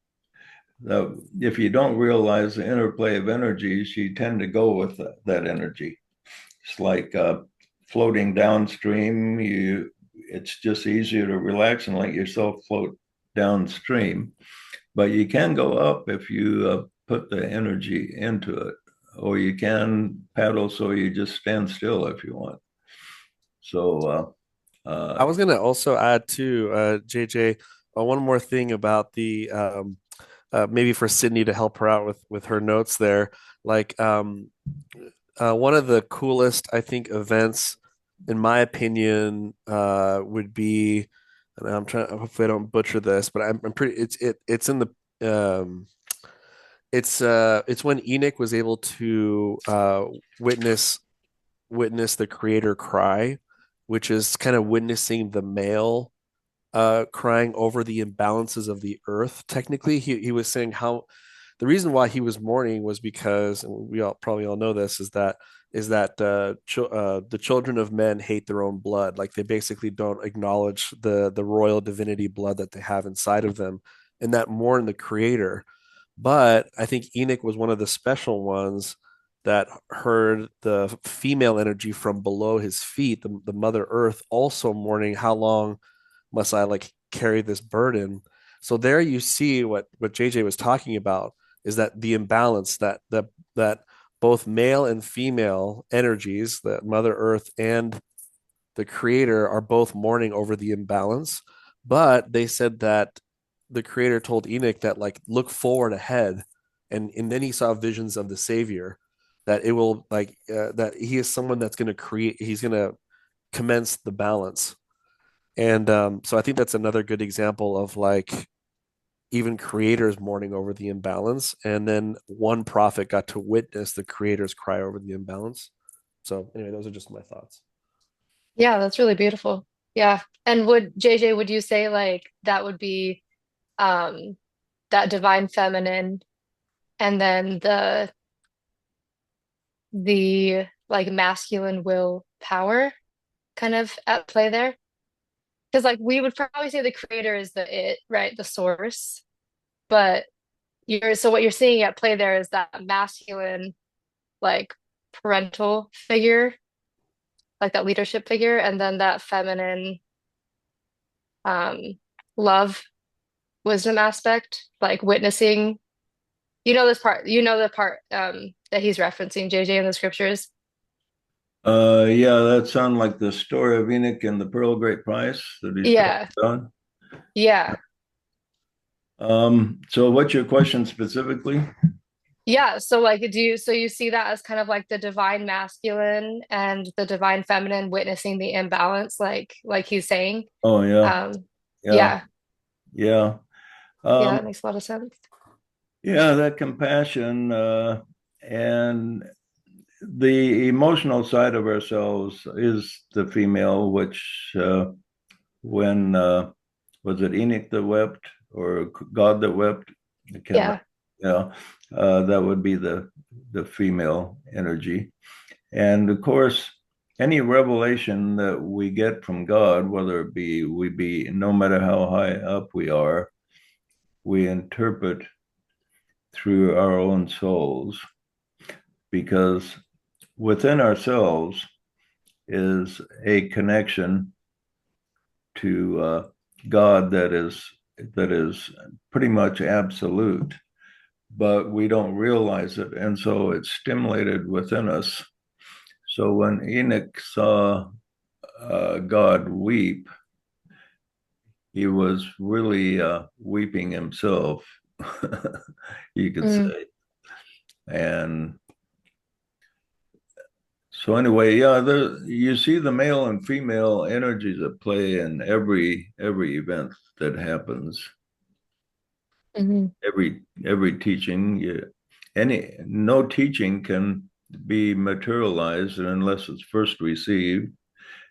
If you don't realize the interplay of energies, you tend to go with that energy. It's like floating downstream. It's just easier to relax and let yourself float downstream. But you can go up if you put the energy into it, or you can paddle so you just stand still if you want. So I was gonna also add too, JJ, one more thing about the maybe for Sydney to help her out with her notes there. Like one of the coolest, I think, events, in my opinion, would be, and I'm trying. Hopefully, I don't butcher this, but I'm pretty. It's in the it's when Enoch was able to witness the Creator cry, which is kind of witnessing the male crying over the imbalances of the earth. Technically, he was saying how the reason why he was mourning was because, and we all probably all know this, is that the children of men hate their own blood. Like they basically don't acknowledge the royal divinity blood that they have inside of them, and that mourn the Creator. But I think Enoch was one of the special ones that heard the female energy from below his feet, the Mother Earth, also mourning, how long must I like carry this burden? So there you see what JJ was talking about, is that the imbalance that both male and female energies, that Mother Earth and the Creator, are both mourning over the imbalance. But they said that the Creator told Enoch that, like, look forward ahead, and then he saw visions of the Savior, that it will like that he is someone that's going to create. He's going to commence the balance. And so I think that's another good example of like even creators mourning over the imbalance. And then one prophet got to witness the creators cry over the imbalance. So anyway, those are just my thoughts. Yeah, that's really beautiful. Yeah. And would JJ, would you say like that would be um that divine feminine and then the like masculine will power kind of at play there? Because like we would probably say the creator is the it, right? The source. But so what you're seeing at play there is that masculine like parental figure, like that leadership figure, and then that feminine um love wisdom aspect, like witnessing. You know this part, you know the part that he's referencing, JJ, in the scriptures. Yeah, that sounds like the story of Enoch and the Pearl of Great Price that he's talking Yeah, about. yeah, So what's your question specifically? yeah. So like, so you see that as kind of like the divine masculine and the divine feminine witnessing the imbalance, like he's saying. Oh yeah, Um, yeah, yeah, yeah. yeah, Um, that makes a lot of sense. yeah, that compassion and the emotional side of ourselves is the female, which when was it Enoch that wept or God that wept? I can't remember. Yeah. Yeah, that would be the female energy. And of course, any revelation that we get from God, whether it be we be no matter how high up we are, we interpret through our own souls because within ourselves is a connection to God that is pretty much absolute, but we don't realize it, and so it's stimulated within us. So when Enoch saw God weep, he was really weeping himself, you could Mm, say. And so anyway, yeah, you see the male and female energies at play in every event that happens, hmm every teaching. Any no teaching can be materialized unless it's first received,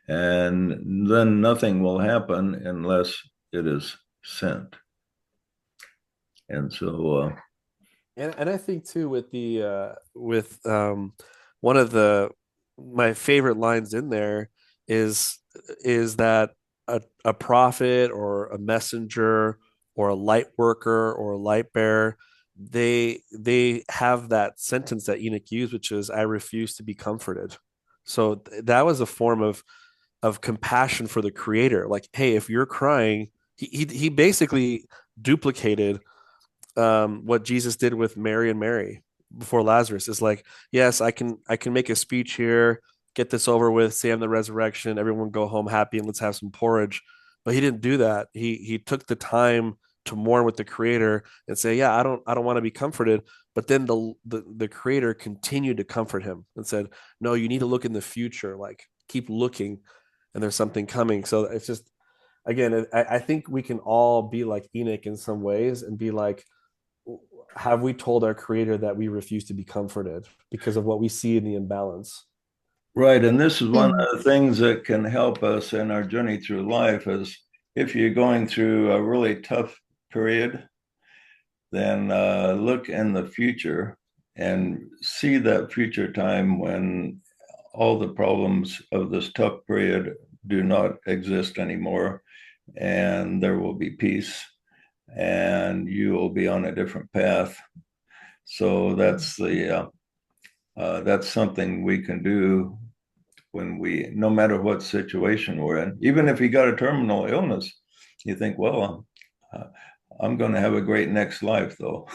and then nothing will happen unless it is sent. And so, And I think too with the with one of the my favorite lines in there is is that a prophet or a messenger or a light worker or a light bearer, they have that sentence that Enoch used, which is, I refuse to be comforted. So that was a form of compassion for the creator. Like, hey, if you're crying, he basically duplicated what Jesus did with Mary and Mary before Lazarus. Is like, yes, I can make a speech here, get this over with, say I'm the resurrection, everyone go home happy, and let's have some porridge. But he didn't do that. He took the time to mourn with the Creator and say, yeah, I don't want to be comforted. But then the Creator continued to comfort him and said, no, you need to look in the future, like keep looking, and there's something coming. So it's just, again, I think we can all be like Enoch in some ways and be like, have we told our creator that we refuse to be comforted because of what we see in the imbalance? right, and this is one mm, of the things that can help us in our journey through life is if you're going through a really tough period, then look in the future and see that future time when all the problems of this tough period do not exist anymore, and there will be peace, and you will be on a different path. So that's something we can do when no matter what situation we're in, even if you got a terminal illness, you think, well, I'm going to have a great next life, though.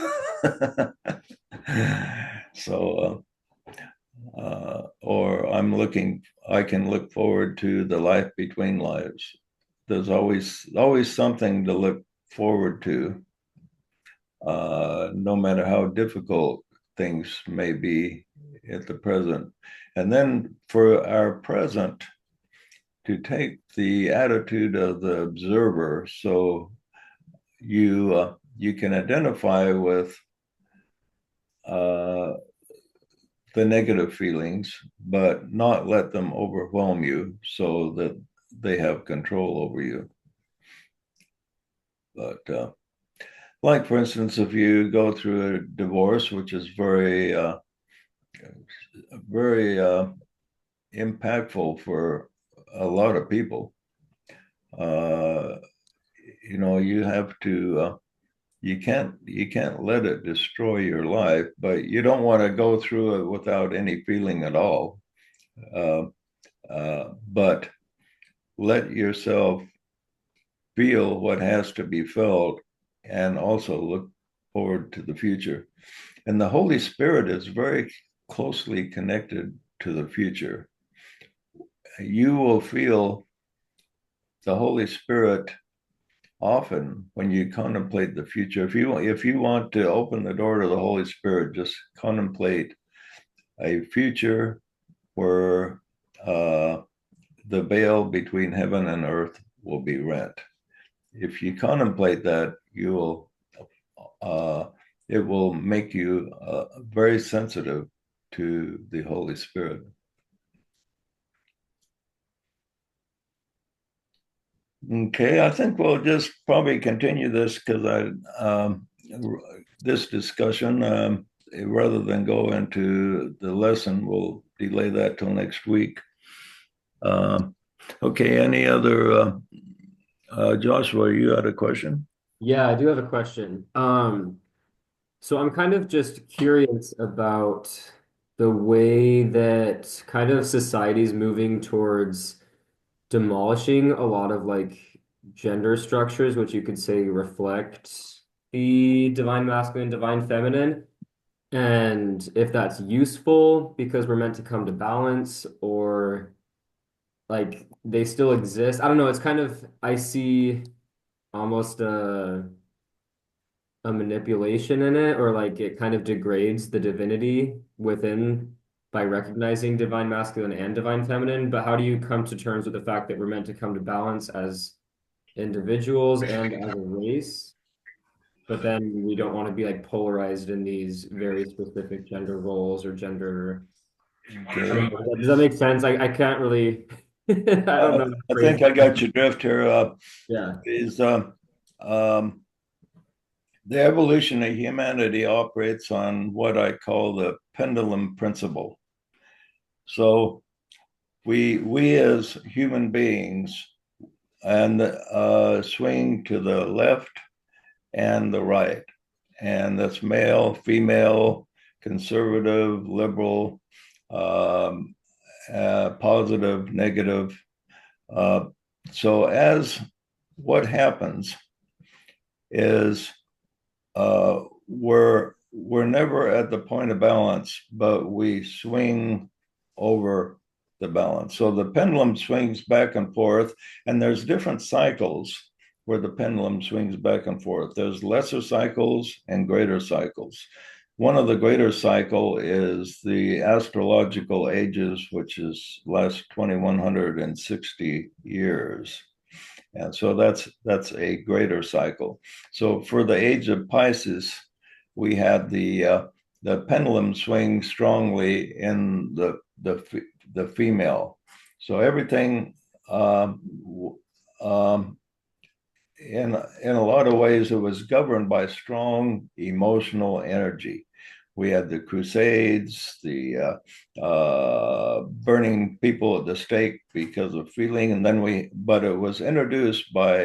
So, or I can look forward to the life between lives. There's always something to look forward to, no matter how difficult things may be at the present. And then for our present, to take the attitude of the observer, so you can identify with uh, the negative feelings, but not let them overwhelm you, so that they have control over you. But like, for instance, if you go through a divorce, which is very impactful for a lot of people, uh, you have to you can't let it destroy your life, but you don't want to go through it without any feeling at all. Uh, but let yourself feel what has to be felt and also look forward to the future. And the Holy Spirit is very closely connected to the future. You will feel the Holy Spirit often when you contemplate the future. If you want to open the door to the Holy Spirit, just contemplate a future where the veil between heaven and earth will be rent. If you contemplate that, you will it will make you very sensitive to the Holy Spirit. Okay, I think we'll just probably continue this because this discussion, rather than go into the lesson, we'll delay that till next week. Okay, any other, Joshua, you had a question? Yeah, I do have a question. So I'm kind of just curious about the way that kind of society's moving towards demolishing a lot of like gender structures, which you could say reflect the divine masculine, divine feminine, and if that's useful because we're meant to come to balance, or like they still exist. I don't know. It's kind of, I see almost a manipulation in it, or like it kind of degrades the divinity within by recognizing divine masculine and divine feminine. But how do you come to terms with the fact that we're meant to come to balance as individuals and as a race, but then we don't want to be like polarized in these very specific gender roles or gender. I don't know. Does that make sense? I can't really. I don't know. I think I got your drift here. Yeah. Is the evolution of humanity operates on what I call the pendulum principle. So we as human beings and swing to the left and the right, and that's male, female, conservative, liberal, positive, negative. So as what happens is we're never at the point of balance, but we swing over the balance. So the pendulum swings back and forth, and there's different cycles where the pendulum swings back and forth. There's lesser cycles and greater cycles. One of the greater cycle is the astrological ages, which is last 2160 years. And so that's a greater cycle. So for the age of Pisces, we had the pendulum swing strongly in the female. So everything in a lot of ways it was governed by strong emotional energy. We had the Crusades, the burning people at the stake because of feeling, and then but it was introduced by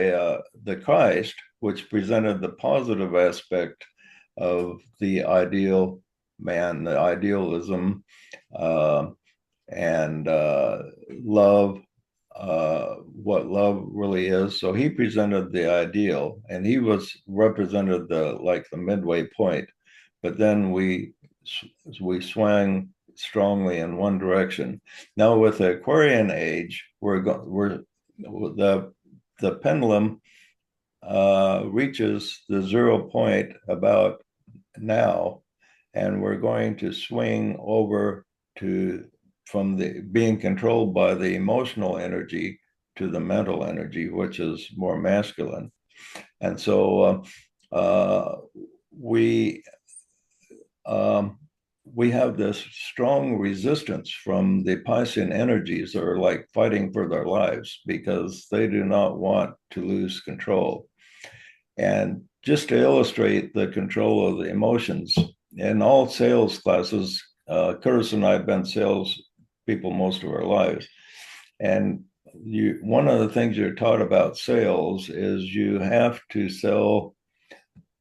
the Christ, which presented the positive aspect of the ideal man, the idealism, and love, what love really is. So he presented the ideal, and he was represented the midway point. But then we swang strongly in one direction. Now with the Aquarian age, the pendulum reaches the 0 point about now, and we're going to swing over from being controlled by the emotional energy to the mental energy, which is more masculine. And so we have this strong resistance from the Piscean energies that are like fighting for their lives because they do not want to lose control. And just to illustrate the control of the emotions, in all sales classes, Curtis and I have been sales people most of our lives. And one of the things you're taught about sales is you have to sell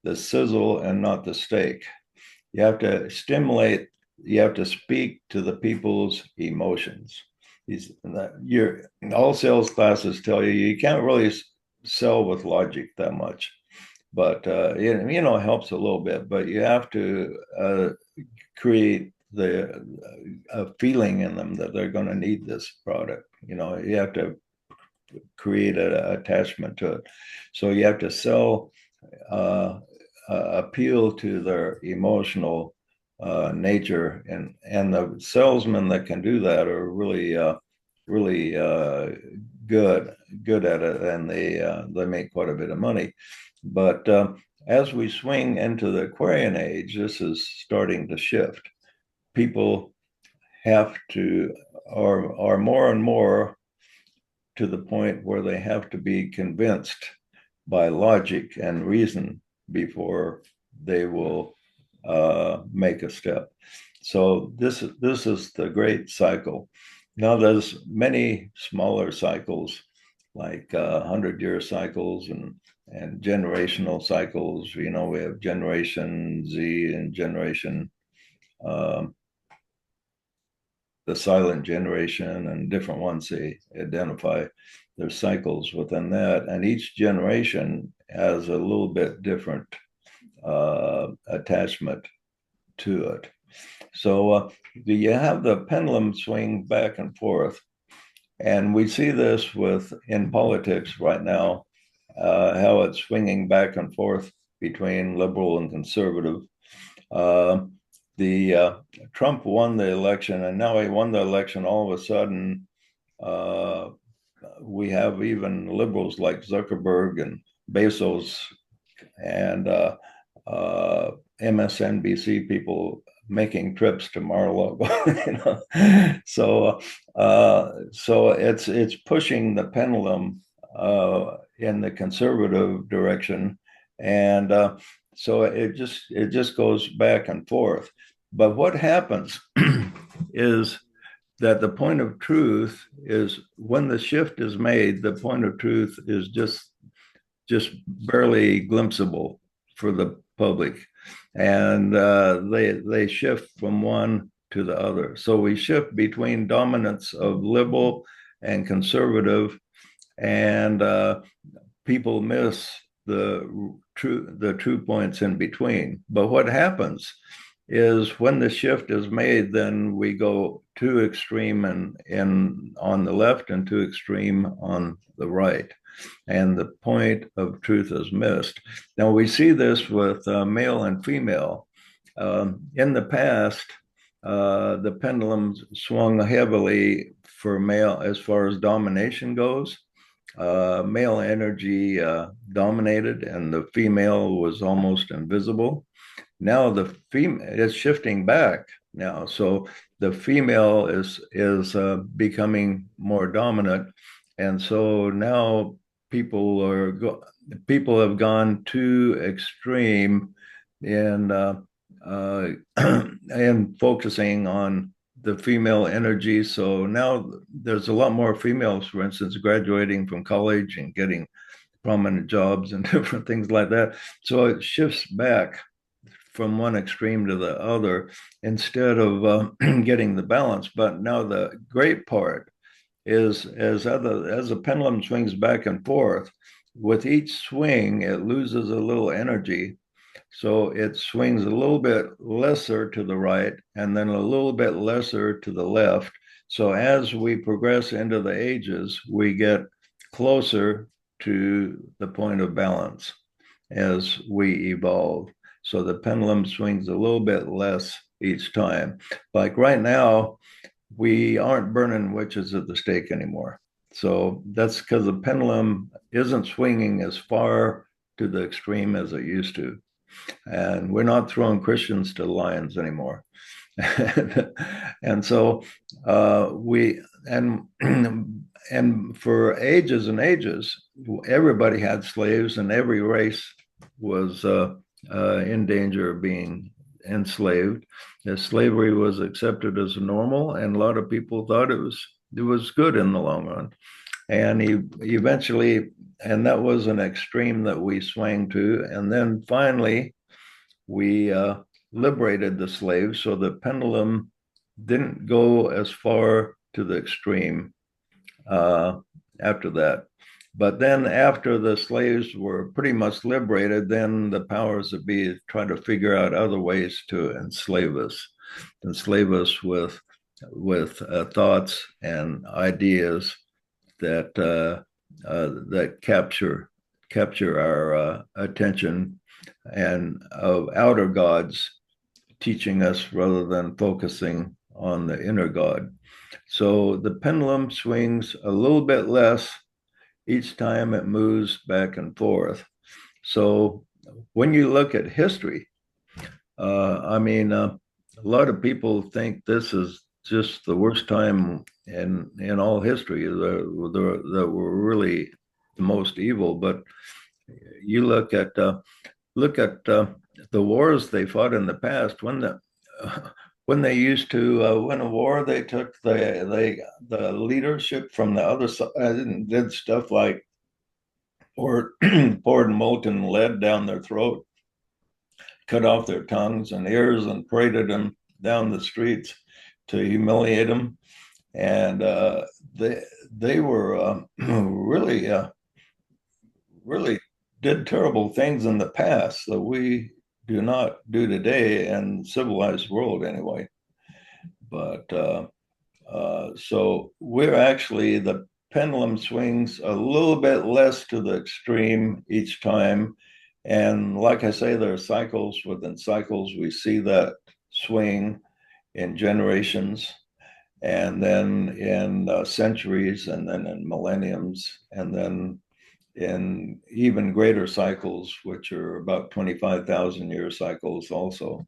the sizzle and not the steak. You have to stimulate, you have to speak to the people's emotions. All sales classes tell you can't really sell with logic that much. but it helps a little bit. But you have to create a feeling in them that they're going to need this product. You have to create an attachment to it. So you have to sell, appeal to their emotional nature, and the salesmen that can do that are really good at it, and they make quite a bit of money. But as we swing into the Aquarian age, this is starting to shift. People have to are more and more to the point where they have to be convinced by logic and reason before they will make a step. So this is the great cycle. Now there's many smaller cycles, like 100-year cycles and generational cycles. We have Generation Z and Generation the silent generation, and different ones they identify. There's cycles within that, and each generation has a little bit different attachment to it. So you have the pendulum swing back and forth, and we see this in politics right now, how it's swinging back and forth between liberal and conservative. The Trump won the election, and now he won the election. All of a sudden, we have even liberals like Zuckerberg and Bezos and MSNBC people making trips to Mar-a-Lago. So it's pushing the pendulum in the conservative direction, and so it just goes back and forth. But what happens is that the point of truth is, when the shift is made, the point of truth is just barely glimpsable for the public, and they shift from one to the other. So we shift between dominance of liberal and conservative, and people miss the true points in between. But what happens is, when the shift is made, then we go too extreme and on the left and too extreme on the right, and the point of truth is missed. Now we see this with male and female. In the past, the pendulum swung heavily for male as far as domination goes. Male energy dominated, and the female was almost invisible. Now the female is shifting back now, so the female is becoming more dominant, and so now people have gone too extreme in and focusing on the female energy. So now there's a lot more females, for instance, graduating from college and getting prominent jobs and different things like that. So it shifts back from one extreme to the other instead of getting the balance. But now the great part is, as the pendulum swings back and forth, with each swing, it loses a little energy. So it swings a little bit lesser to the right and then a little bit lesser to the left. So as we progress into the ages, we get closer to the point of balance as we evolve. So the pendulum swings a little bit less each time. Like right now, we aren't burning witches at the stake anymore. So that's because the pendulum isn't swinging as far to the extreme as it used to. And we're not throwing Christians to the lions anymore. And so and for ages and ages, everybody had slaves, and every race was in danger of being enslaved. As slavery was accepted as normal, and a lot of people thought it was good in the long run. And eventually, and that was an extreme that we swang to. And then finally, we liberated the slaves, so the pendulum didn't go as far to the extreme after that. But then after the slaves were pretty much liberated, then the powers that be tried to figure out other ways to enslave us with thoughts and ideas that that capture our attention, and of outer gods teaching us rather than focusing on the inner God. So the pendulum swings a little bit less each time it moves back and forth. So when you look at history, a lot of people think this is just the worst time in all history that were really the most evil. But you look at the wars they fought in the past. When they used to win a war, they took the leadership from the other side and did stuff like poured molten lead down their throat, cut off their tongues and ears, and paraded them down the streets to humiliate them. And they were really did terrible things in the past that we do not do today in civilized world anyway. But so we're actually, the pendulum swings a little bit less to the extreme each time. And like I say, there are cycles within cycles. We see that swing in generations, and then in centuries, and then in millenniums, and then in even greater cycles, which are about 25,000 year cycles also.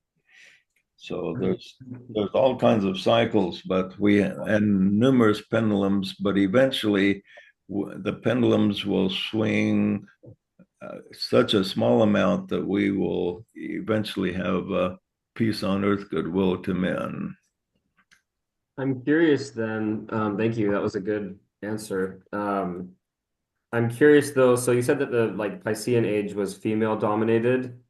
So there's all kinds of cycles, but and numerous pendulums, but eventually the pendulums will swing such a small amount that we will eventually have peace on earth, goodwill to men. I'm curious then. Thank you. That was a good answer. I'm curious though. So you said that the like Piscean age was female dominated,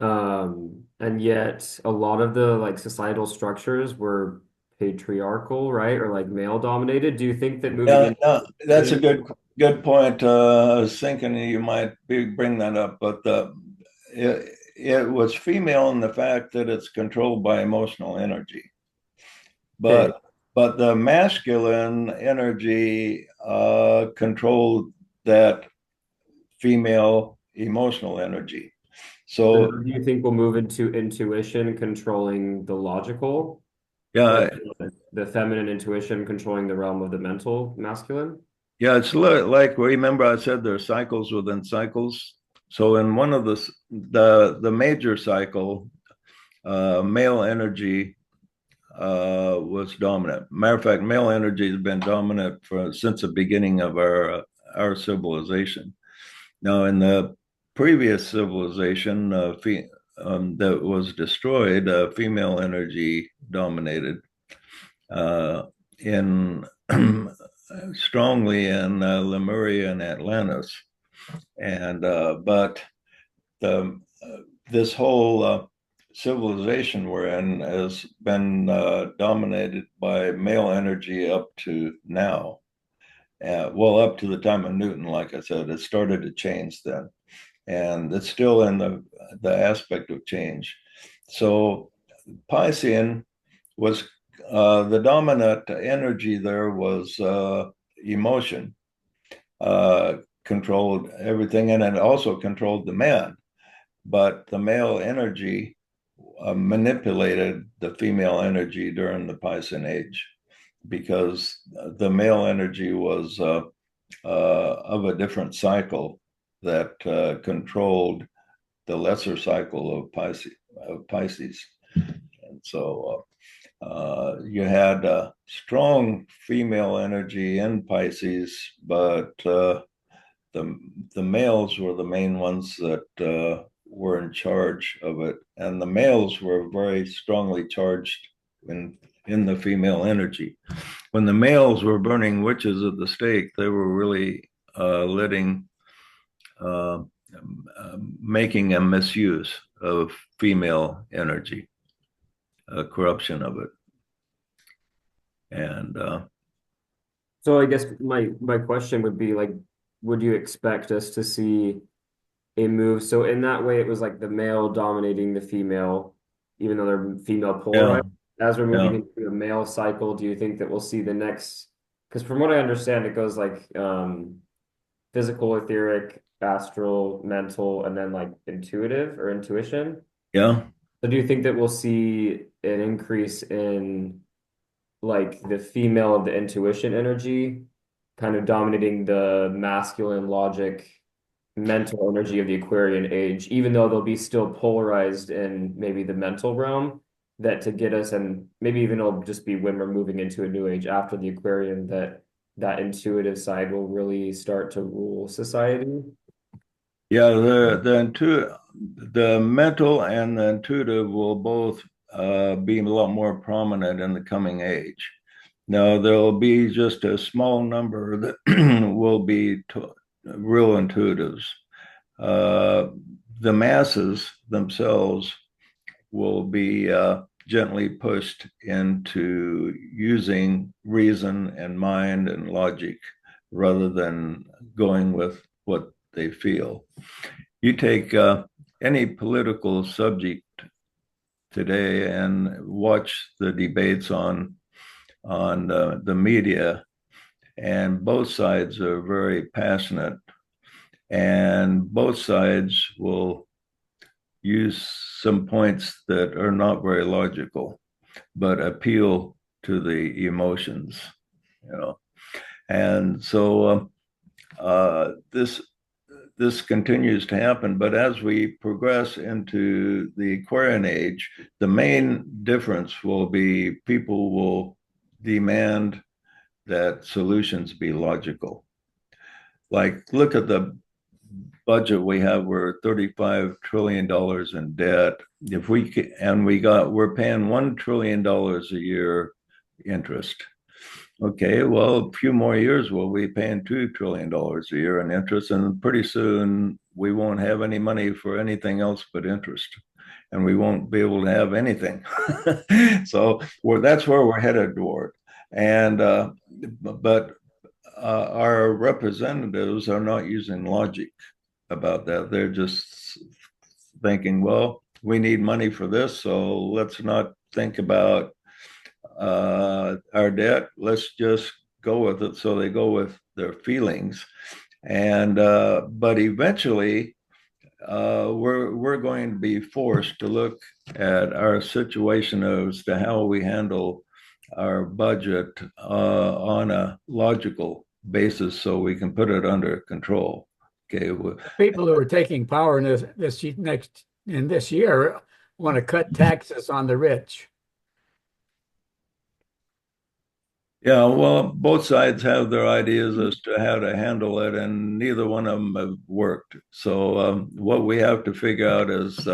and yet a lot of the like societal structures were patriarchal, right? Or like male dominated. Do you think that moving Yeah, in? no, that's a good point. I was thinking you might bring that up, but it was female in the fact that it's controlled by emotional energy. Okay. But the masculine energy controlled that female emotional energy. So So do you think we'll move into intuition controlling the logical, or yeah, the feminine intuition controlling the realm of the mental masculine? yeah, it's like, remember I said there are cycles within cycles. So in one of the major cycle, male energy was dominant. Matter of fact, male energy has been dominant since the beginning of our civilization. Now, in the previous civilization that was destroyed, female energy dominated in strongly in Lemuria and Atlantis, and but the this whole civilization we're in has been dominated by male energy up to now. Well, up to the time of Newton, like I said, it started to change then, and it's still in the aspect of change. So Piscean was the dominant energy there was emotion, controlled everything, and it also controlled the man. But the male energy manipulated the female energy during the Piscean age, because the male energy was of a different cycle that controlled the lesser cycle of Pisces. And so you had strong female energy in Pisces, but the males were the main ones that were in charge of it, and the males were very strongly charged in the female energy. When the males were burning witches at the stake, they were really letting uh, making a misuse of female energy, a corruption of it, and So I guess my question would be like, would you expect us to see a move? So in that way, it was like the male dominating the female, even though they're female Yeah, polarized. As we're moving yeah, into a male cycle, do you think that we'll see the next? Because from what I understand, it goes like physical, etheric, astral, mental, and then like intuitive or intuition. yeah. So do you think that we'll see an increase in like the female of the intuition energy kind of dominating the masculine logic mental energy of the Aquarian age, even though they'll be still polarized in maybe the mental realm, that to get us, and maybe even it'll just be when we're moving into a new age after the Aquarian, that that intuitive side will really start to rule society. Yeah, the mental and the intuitive will both be a lot more prominent in the coming age. Now, there'll be just a small number that will be real intuitives. Uh, the masses themselves will be gently pushed into using reason and mind and logic rather than going with what they feel. You take any political subject today and watch the debates on the media, and both sides are very passionate, and both sides will use some points that are not very logical, but appeal to the emotions, you know. And so this continues to happen. But as we progress into the Aquarian age, the main difference will be people will demand that solutions be logical. Like, look at the budget we have. We're $35 trillion in debt. If we can, and we're paying $1 trillion a year interest. Okay, well, a few more years we'll be paying $2 trillion a year in interest, and pretty soon we won't have any money for anything else but interest, and we won't be able to have anything. So that's where we're headed toward. And but our representatives are not using logic about that. They're just thinking, well, we need money for this, so let's not think about our debt. Let's just go with it. So they go with their feelings, and but eventually, we're going to be forced to look at our situation as to how we handle our budget on a logical basis, so we can put it under control. Okay. People who are taking power in this year want to cut taxes on the rich. Yeah, well, both sides have their ideas as to how to handle it, and neither one of them have worked. So what we have to figure out is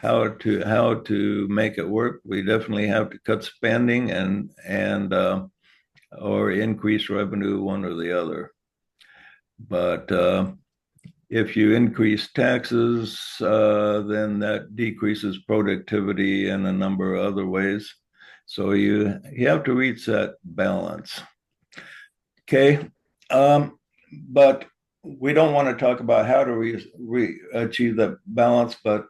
how to make it work. We definitely have to cut spending and or increase revenue, one or the other. But if you increase taxes, then that decreases productivity in a number of other ways. So you have to reach that balance. Okay. But we don't want to talk about how to achieve that balance, but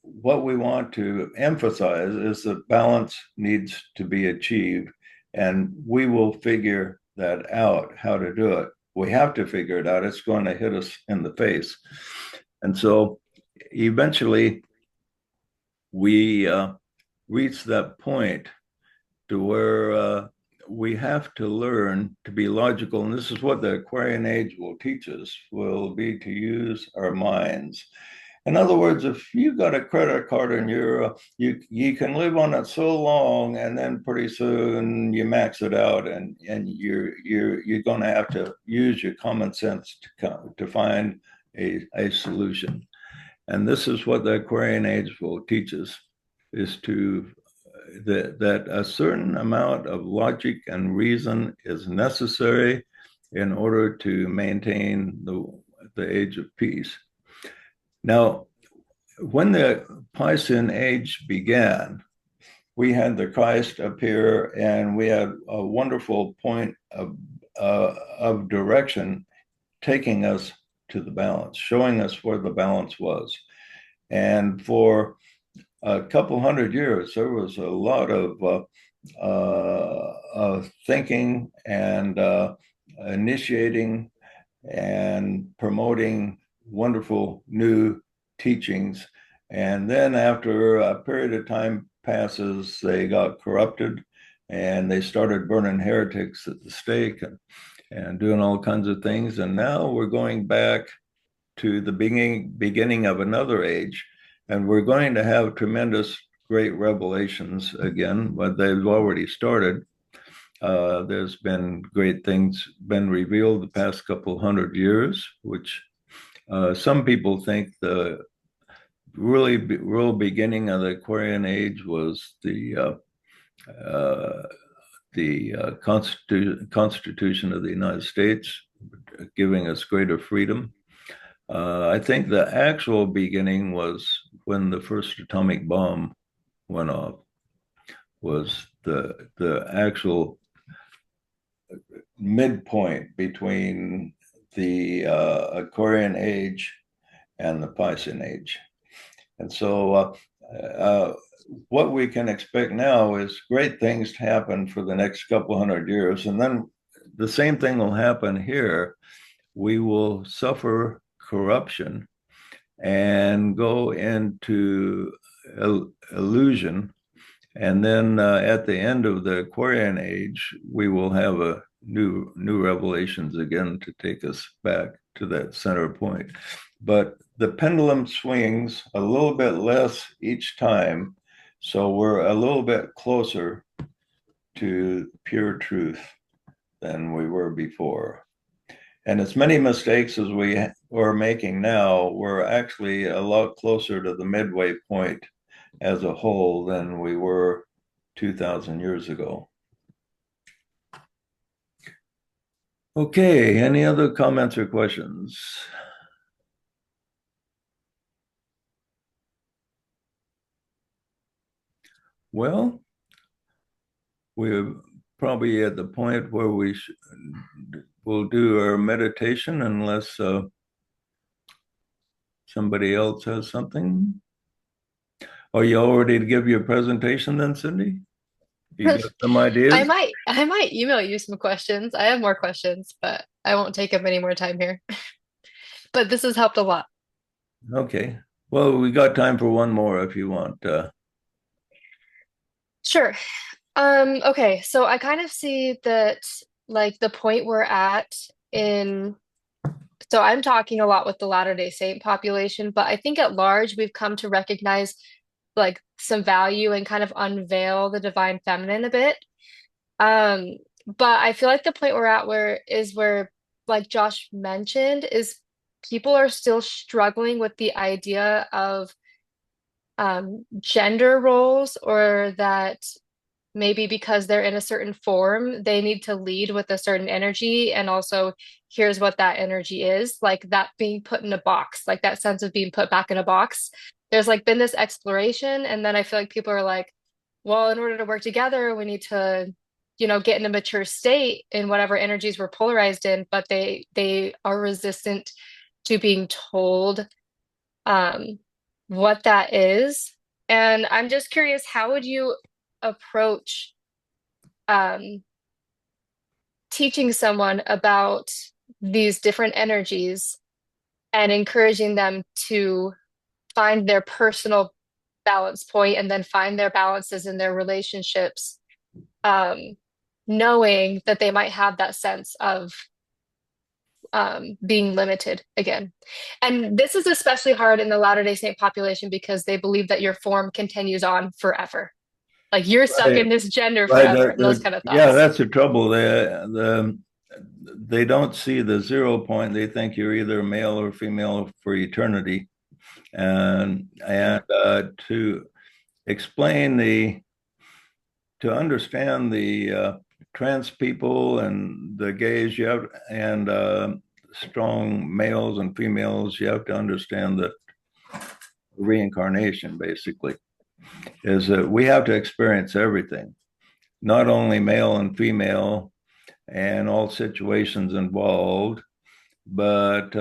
what we want to emphasize is that balance needs to be achieved, and we will figure that out, how to do it. We have to figure it out. It's going to hit us in the face. And so eventually we reach that point to where we have to learn to be logical. And this is what the Aquarian age will teach us, will be to use our minds. In other words, if you got a credit card and you can live on it so long, and then pretty soon you max it out, and you're going to have to use your common sense to find a solution. And this is what the Aquarian age will teach us, is that a certain amount of logic and reason is necessary in order to maintain the age of peace. Now, when the Piscean age began, we had the Christ appear, and we had a wonderful point of direction taking us to the balance, showing us where the balance was. And for a couple hundred years, there was a lot of thinking and initiating and promoting wonderful new teachings. And then after a period of time passes, they got corrupted and they started burning heretics at the stake and doing all kinds of things. And now we're going back to the beginning of another age, and we're going to have tremendous great revelations again, but they've already started. There's been great things been revealed the past couple hundred years, which some people think the real beginning of the Aquarian age was the Constitution of the United States, giving us greater freedom. I think the actual beginning was when the first atomic bomb went off, was the actual midpoint between the Aquarian age and the Piscean age. And so what we can expect now is great things to happen for the next couple hundred years. And then the same thing will happen here. We will suffer corruption and go into illusion. And then at the end of the Aquarian age, we will have a new revelations again to take us back to that center point. But the pendulum swings a little bit less each time, so we're a little bit closer to pure truth than we were before. And as many mistakes as we are making now, we're actually a lot closer to the midway point as a whole than we were 2,000 years ago. Okay, any other comments or questions? Well, we're probably at the point where we'll do our meditation unless somebody else has something. Are you all ready to give your presentation then, Cindy? You got some ideas? I might email you some questions. I have more questions, but I won't take up any more time here. But this has helped a lot. Okay. Well, we got time for one more if you want. Sure. Okay, so I kind of see that like the point we're at in so I'm talking a lot with the Latter-day Saint population, but I think at large we've come to recognize like some value and kind of unveil the divine feminine a bit. Um, but I feel like the point we're at where like Josh mentioned is people are still struggling with the idea of gender roles or that maybe because they're in a certain form, they need to lead with a certain energy. And also, here's what that energy is like that being put in a box, like that sense of being put back in a box. There's like been this exploration. And then I feel like people are like, well, in order to work together, we need to, get in a mature state in whatever energies we're polarized in, but they are resistant to being told um, what that is. And I'm just curious, how would you approach um, teaching someone about these different energies and encouraging them to find their personal balance point and then find their balances in their relationships, knowing that they might have that sense of being limited again. And this is especially hard in the Latter-day Saint population because they believe that your form continues on forever. Like you're stuck in this gender forever, and those kind of thoughts. Yeah, that's the trouble. They don't see the 0 point. They think you're either male or female for eternity. And to explain to understand the trans people and the gays, and strong males and females, you have to understand that reincarnation basically is that we have to experience everything, not only male and female and all situations involved, but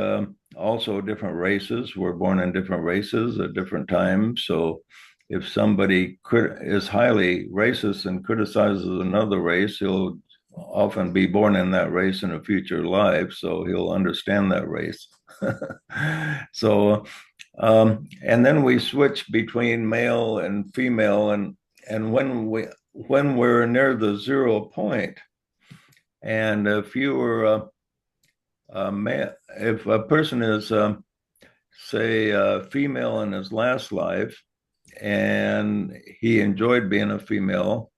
also different races. We're born in different races at different times. So if somebody is highly racist and criticizes another race, he'll often be born in that race in a future life, so he'll understand that race. So, and then we switch between male and female, and when we're near the 0 point, and if you were a man, if a person is say female in his last life, and he enjoyed being a female,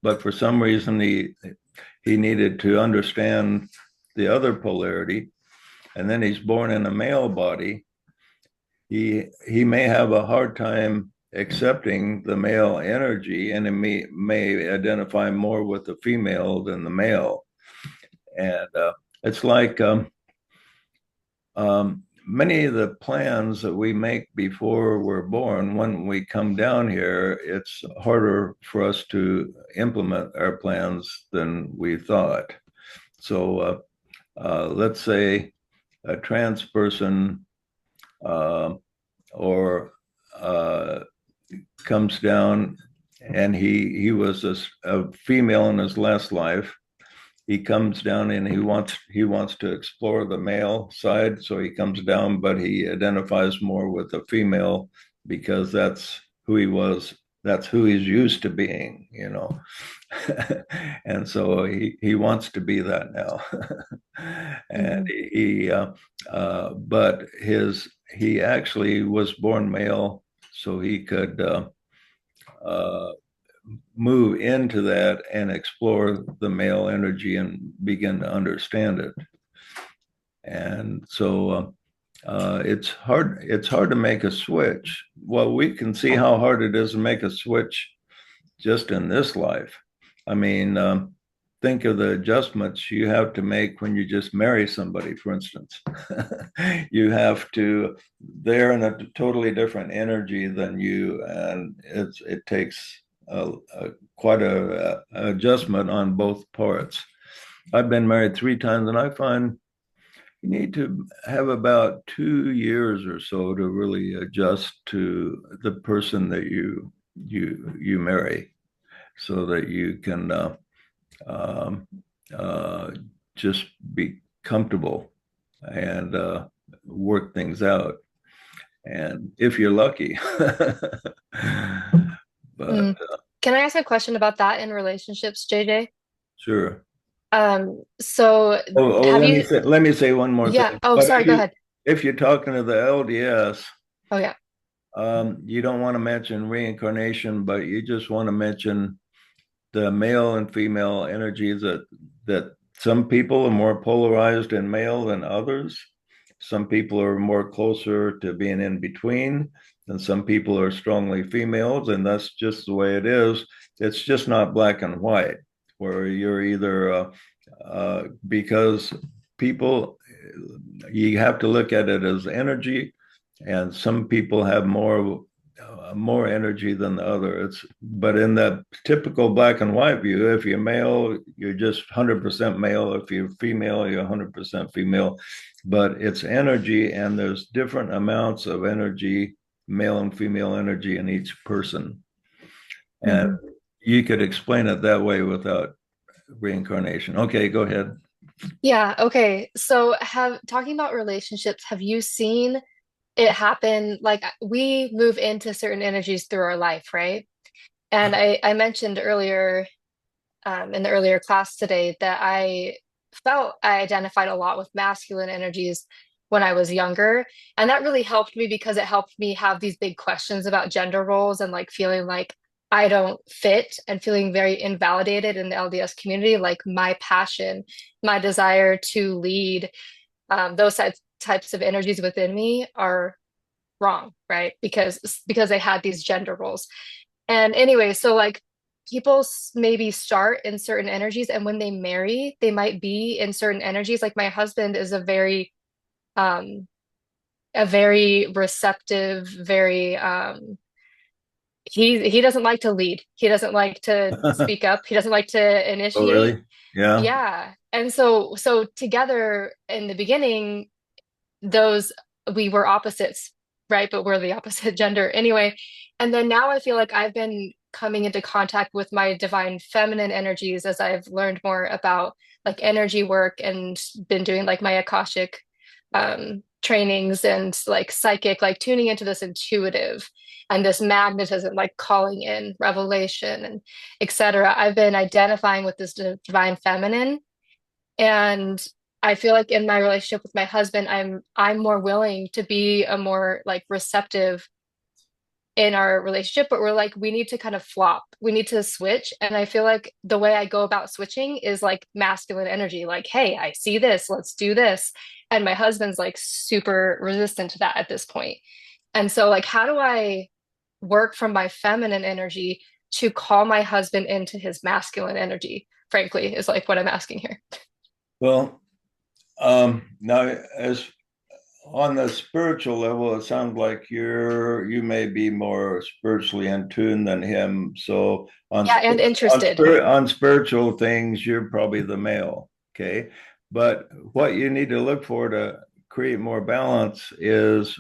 but for some reason he needed to understand the other polarity, and then he's born in a male body, he may have a hard time accepting the male energy, and it may identify more with the female than the male. And it's like many of the plans that we make before we're born, when we come down here, it's harder for us to implement our plans than we thought. So let's say a trans person or comes down, and he was a female in his last life. He comes down and he wants to explore the male side, so he comes down, but he identifies more with the female because that's who he was. That's who he's used to being, you know. And so he wants to be that now. And but he actually was born male, so he could move into that and explore the male energy and begin to understand it. And so it's hard to make a switch. Well, we can see how hard it is to make a switch just in this life. I mean, think of the adjustments you have to make when you just marry somebody, for instance. You have to, they're in a totally different energy than you, and it takes quite a adjustment on both parts. I've been married 3 times, and I find you need to have about 2 years or so to really adjust to the person that you marry, so that you can um, just be comfortable and work things out. And if you're lucky, but Can I ask a question about that in relationships, JJ? sure. So have you? Let me say one more Yeah. thing. Oh, But sorry. Go ahead. if you're talking to the LDS, Oh, yeah. you don't want to mention reincarnation, but you just want to mention the male and female energies, that some people are more polarized in male than others. Some people are more closer to being in between, and some people are strongly females, and that's just the way it is. It's just not black and white, where you're either because people, you have to look at it as energy, and some people have more energy than the other. But in that typical black and white view, if you're male, you're just 100% male. If you're female, you're 100% female. But it's energy, and there's different amounts of energy, male and female energy in each person. And you could explain it that way without reincarnation. Okay, go ahead. Yeah. Okay. So talking about relationships, have you seen it happen? Like we move into certain energies through our life, right? And I mentioned earlier, in the earlier class today, that I felt I identified a lot with masculine energies when I was younger. And that really helped me because it helped me have these big questions about gender roles and like feeling like I don't fit and feeling very invalidated in the LDS community. Like my passion, my desire to lead, those types of energies within me are wrong, right? Because they had these gender roles. And anyway, so like people maybe start in certain energies, and when they marry, they might be in certain energies. Like my husband is um a very receptive, very he doesn't like to lead. He doesn't like to speak up. He doesn't like to Oh, initiate. really? Yeah. Yeah. And so together in the beginning, those we were opposites, right? But we're the opposite gender anyway. And then now I feel like I've been coming into contact with my divine feminine energies as I've learned more about like energy work and been doing like my Akashic trainings and like psychic, like tuning into this intuitive and this magnetism, like calling in revelation and etc. I've been identifying with this divine feminine, and I feel like in my relationship with my husband, I'm more willing to be a more like receptive in our relationship, but we're like, we need to kind of flop. We need to switch. And I feel like the way I go about switching is like masculine energy, like, hey, I see this, let's do this. And my husband's like super resistant to that at this point. And so, like, how do I work from my feminine energy to call my husband into his masculine energy? Frankly, is like what I'm asking here. Well, now as on the spiritual level, it sounds like you may be more spiritually in tune than him. So Yeah, and interested. on spiritual things, you're probably the male. Okay. But what you need to look for to create more balance is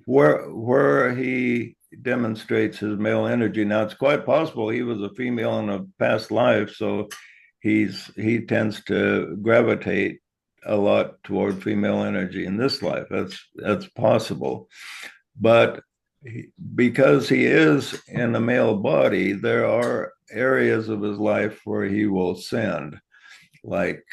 where he demonstrates his male energy. Now it's quite possible he was a female in a past life, so he tends to gravitate a lot toward female energy in this life. That's possible. But because he is in a male body, there are areas of his life where he will send, like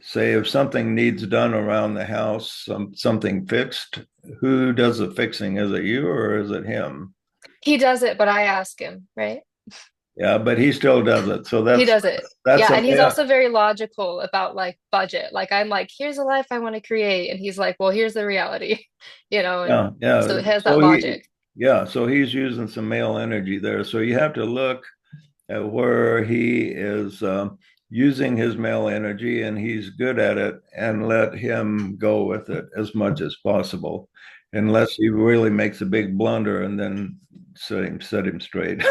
say if something needs done around the house, something fixed, who does the fixing? Is it you or is it him? He does it, but I ask him, right? Yeah, but he still does it. So He does it. that's Yeah, a and he's yeah, also very logical about like budget. Like I'm like, here's a life I want to create, and he's like, well, here's the reality, and yeah, yeah. so it has that So logic. so he's using some male energy there. So you have to look at where he is using his male energy and he's good at it, and let him go with it as much as possible, unless he really makes a big blunder, and then set him straight.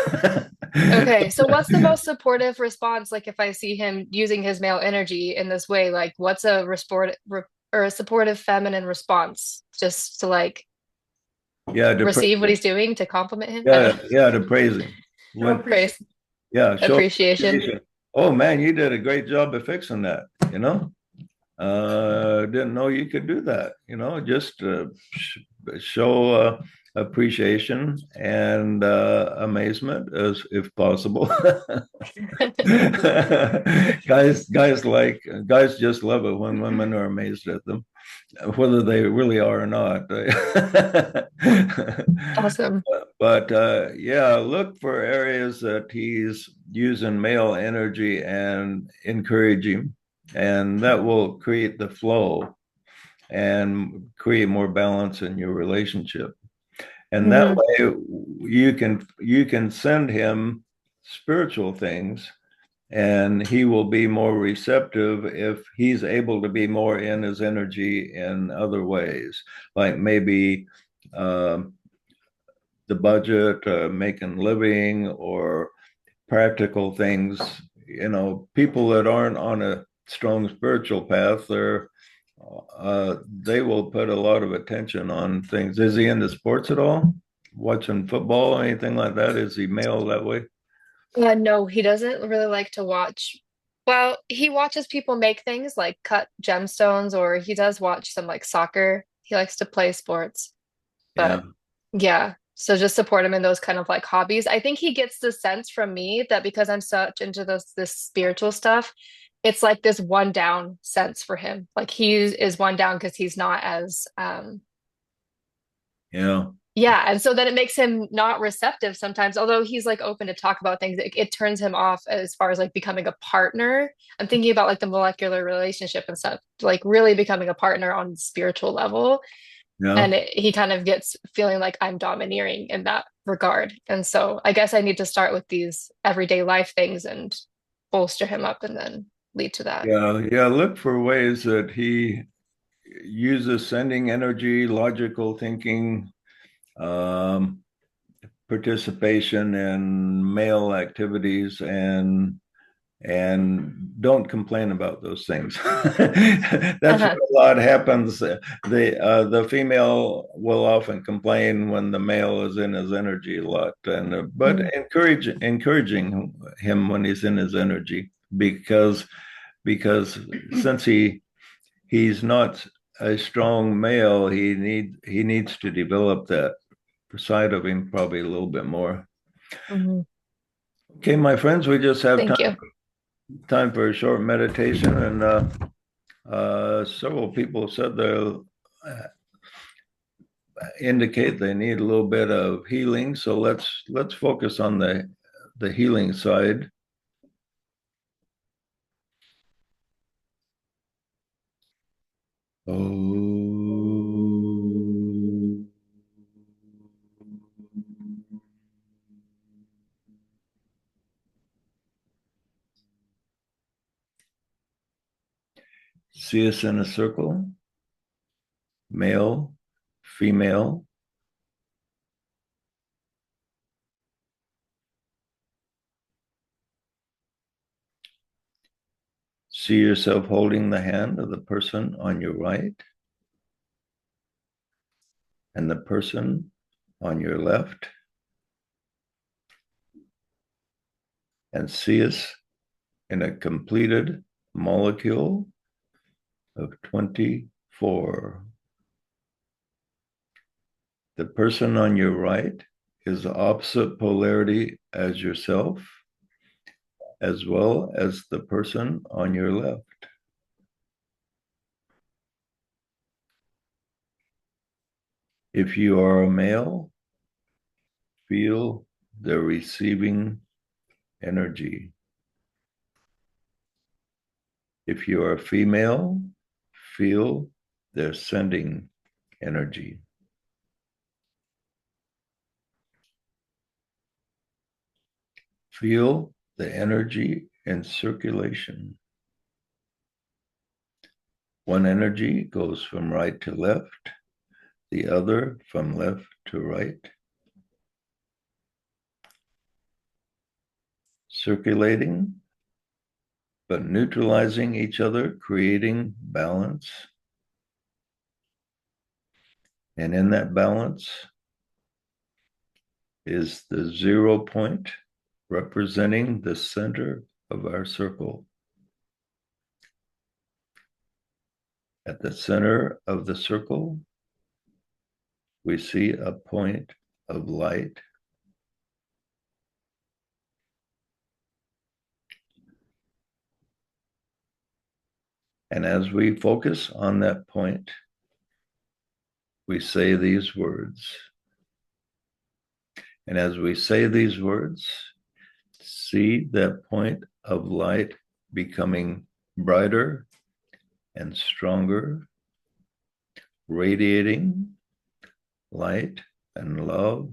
Okay, so what's the most supportive response? Like if I see him using his male energy in this way, like what's a or a supportive feminine response? Just to like Yeah, to praise receive what him. he's doing, to compliment him? I don't Yeah, know. yeah, to praise him. Show When Praise, appreciation. yeah, show appreciation. appreciation. Oh man, you did a great job of fixing that, didn't know you could do that, just show appreciation and amazement, as if possible. Guys just love it when women are amazed at them, whether they really are or not. Awesome. But yeah, look for areas that he's using male energy and encourage him, and that will create the flow and create more balance in your relationship. And that Hmm. way you can send him spiritual things, and he will be more receptive if he's able to be more in his energy in other ways, like maybe the budget, making living, or practical things. People that aren't on a strong spiritual path, they will put a lot of attention on things. Is he into sports at all? Watching football, anything like that? Is he male that way? No, he doesn't really like to watch. Well, he watches people make things like cut gemstones, or he does watch some like soccer. He likes to play sports. Yeah, But yeah, so just support him in those kind of like hobbies. I think he gets the sense from me that because I'm such into this spiritual stuff, it's like this one down sense for him. Like he is one down because he's not as yeah, yeah, and so then it makes him not receptive sometimes, although he's like open to talk about things. It turns him off as far as like becoming a partner. I'm thinking about like the molecular relationship and stuff, like really becoming a partner on spiritual level. yeah. And he kind of gets feeling like I'm domineering in that regard. And so I guess I need to start with these everyday life things and bolster him up and then lead to that. Yeah, yeah. Look for ways that he uses sending energy, logical thinking, um, participation in male activities, and and don't complain about those things. That's Uh-huh. where a lot happens. The female will often complain when the male is in his energy a lot, and but Mhm. encouraging him when he's in his energy, because since he's not a strong male, he needs to develop that side of him probably a little bit more. Mhm. Okay, my friends, we just have Thank you. time for a short meditation, and several people said they'll indicate they need a little bit of healing. So let's focus on the healing side. Oh. See us in a circle, male, female. See yourself holding the hand of the person on your right and the person on your left. And see us in a completed molecule of 24. The person on your right is the opposite polarity as yourself, as well as the person on your left. If you are a male, feel the receiving energy. If you are a female, feel their sending energy. Feel the energy in circulation. One energy goes from right to left, the other from left to right. Circulating, but neutralizing each other, creating balance. And in that balance is the 0 point representing the center of our circle. At the center of the circle, we see a point of light. And as we focus on that point, we say these words. And as we say these words, see that point of light becoming brighter and stronger, radiating light and love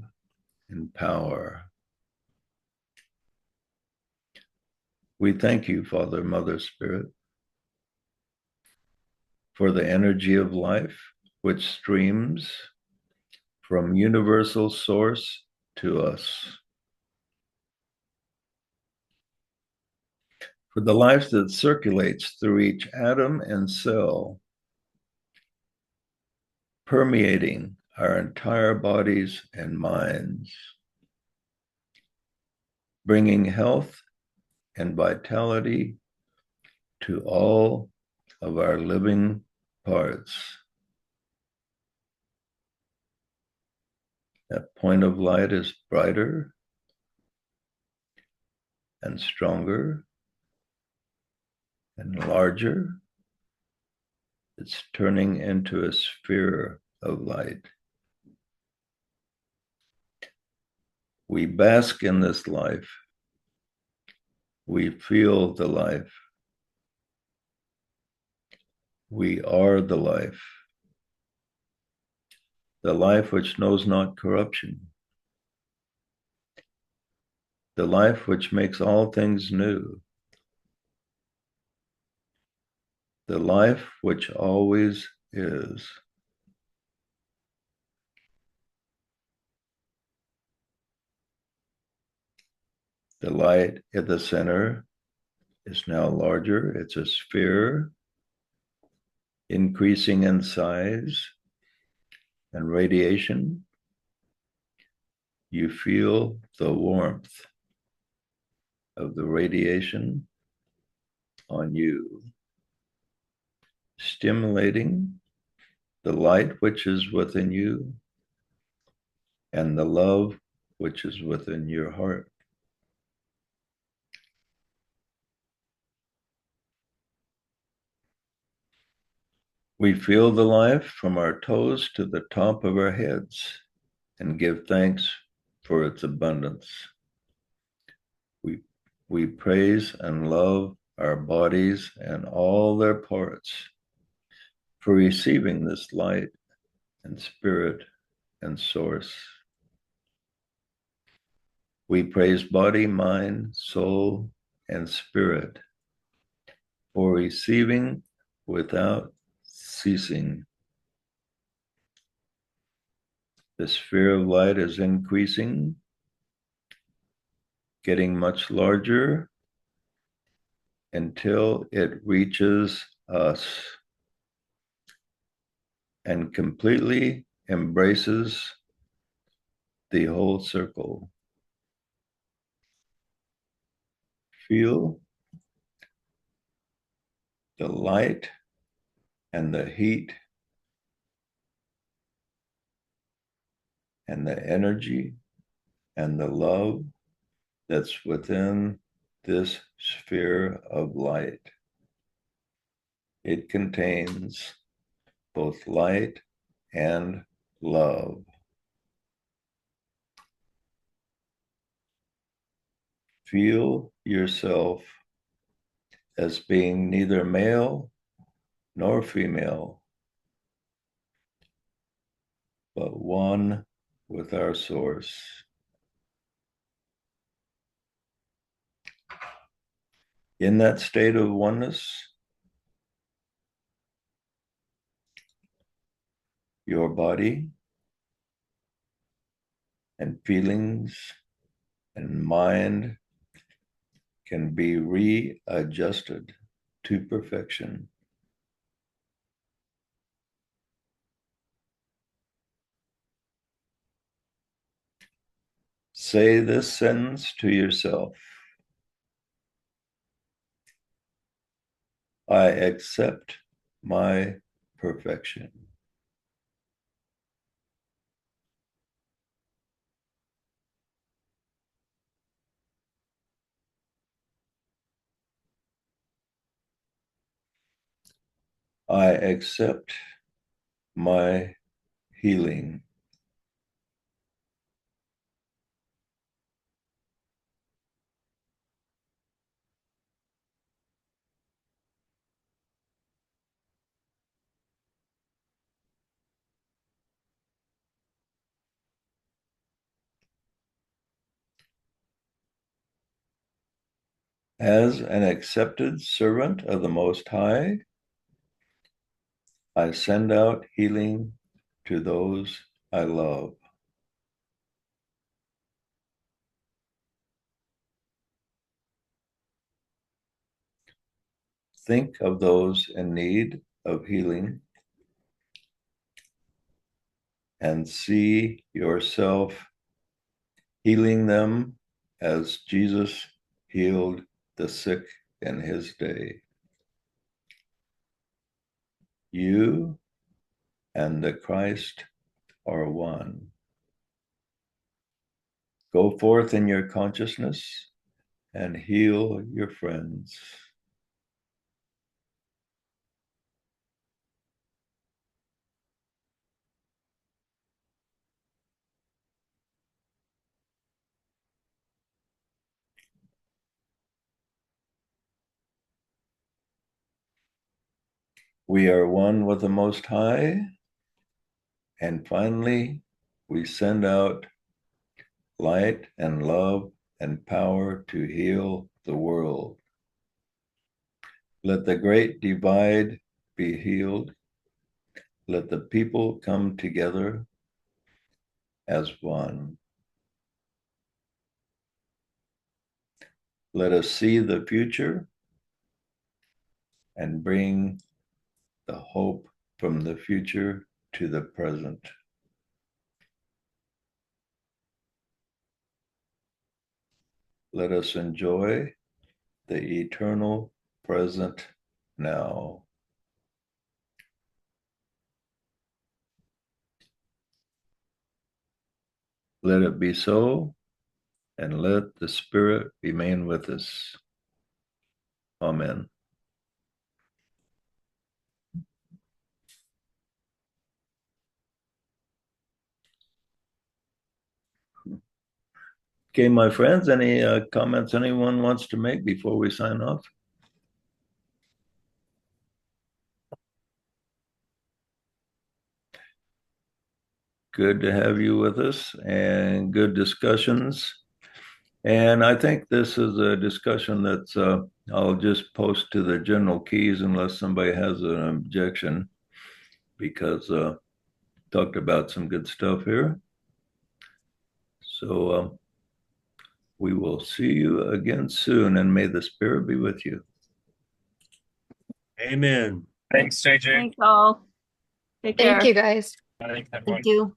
and power. We thank you, Father, Mother, Spirit, for the energy of life which streams from universal source to us. For the life that circulates through each atom and cell, permeating our entire bodies and minds, bringing health and vitality to all of our living parts. That point of light is brighter and stronger and larger. It's turning into a sphere of light. We bask in this life. We feel the life. We are the life which knows not corruption, the life which makes all things new, the life which always is. The light at the center is now larger. It's a sphere increasing in size and radiation. You feel the warmth of the radiation on you, stimulating the light which is within you and the love which is within your heart. We feel the life from our toes to the top of our heads and give thanks for its abundance. We praise and love our bodies and all their parts for receiving this light and spirit and source. We praise body, mind, soul, and spirit for receiving without ceasing. The sphere of light is increasing, getting much larger until it reaches us and completely embraces the whole circle. Feel the light and the heat and the energy and the love that's within this sphere of light. It contains both light and love. Feel yourself as being neither male nor female, but one with our source. In that state of oneness, your body and feelings and mind can be readjusted to perfection. Say this sentence to yourself: I accept my perfection. I accept my healing. As an accepted servant of the Most High, I send out healing to those I love. Think of those in need of healing and see yourself healing them as Jesus healed the sick in his day. You and the Christ are one. Go forth in your consciousness and heal your friends. We are one with the Most High. And finally, we send out light and love and power to heal the world. Let the great divide be healed. Let the people come together as one. Let us see the future and bring the hope from the future to the present. Let us enjoy the eternal present now. Let it be so, and let the Spirit remain with us. Amen. Okay, my friends, any comments anyone wants to make before we sign off? Good to have you with us and good discussions. And I think this is a discussion that's, I'll just post to the general keys unless somebody has an objection, because talked about some good stuff here. So we will see you again soon, and may the Spirit be with you. Amen. Thanks, JJ. Thanks all. Take care. Thank you guys. Thanks, everyone. Thank you.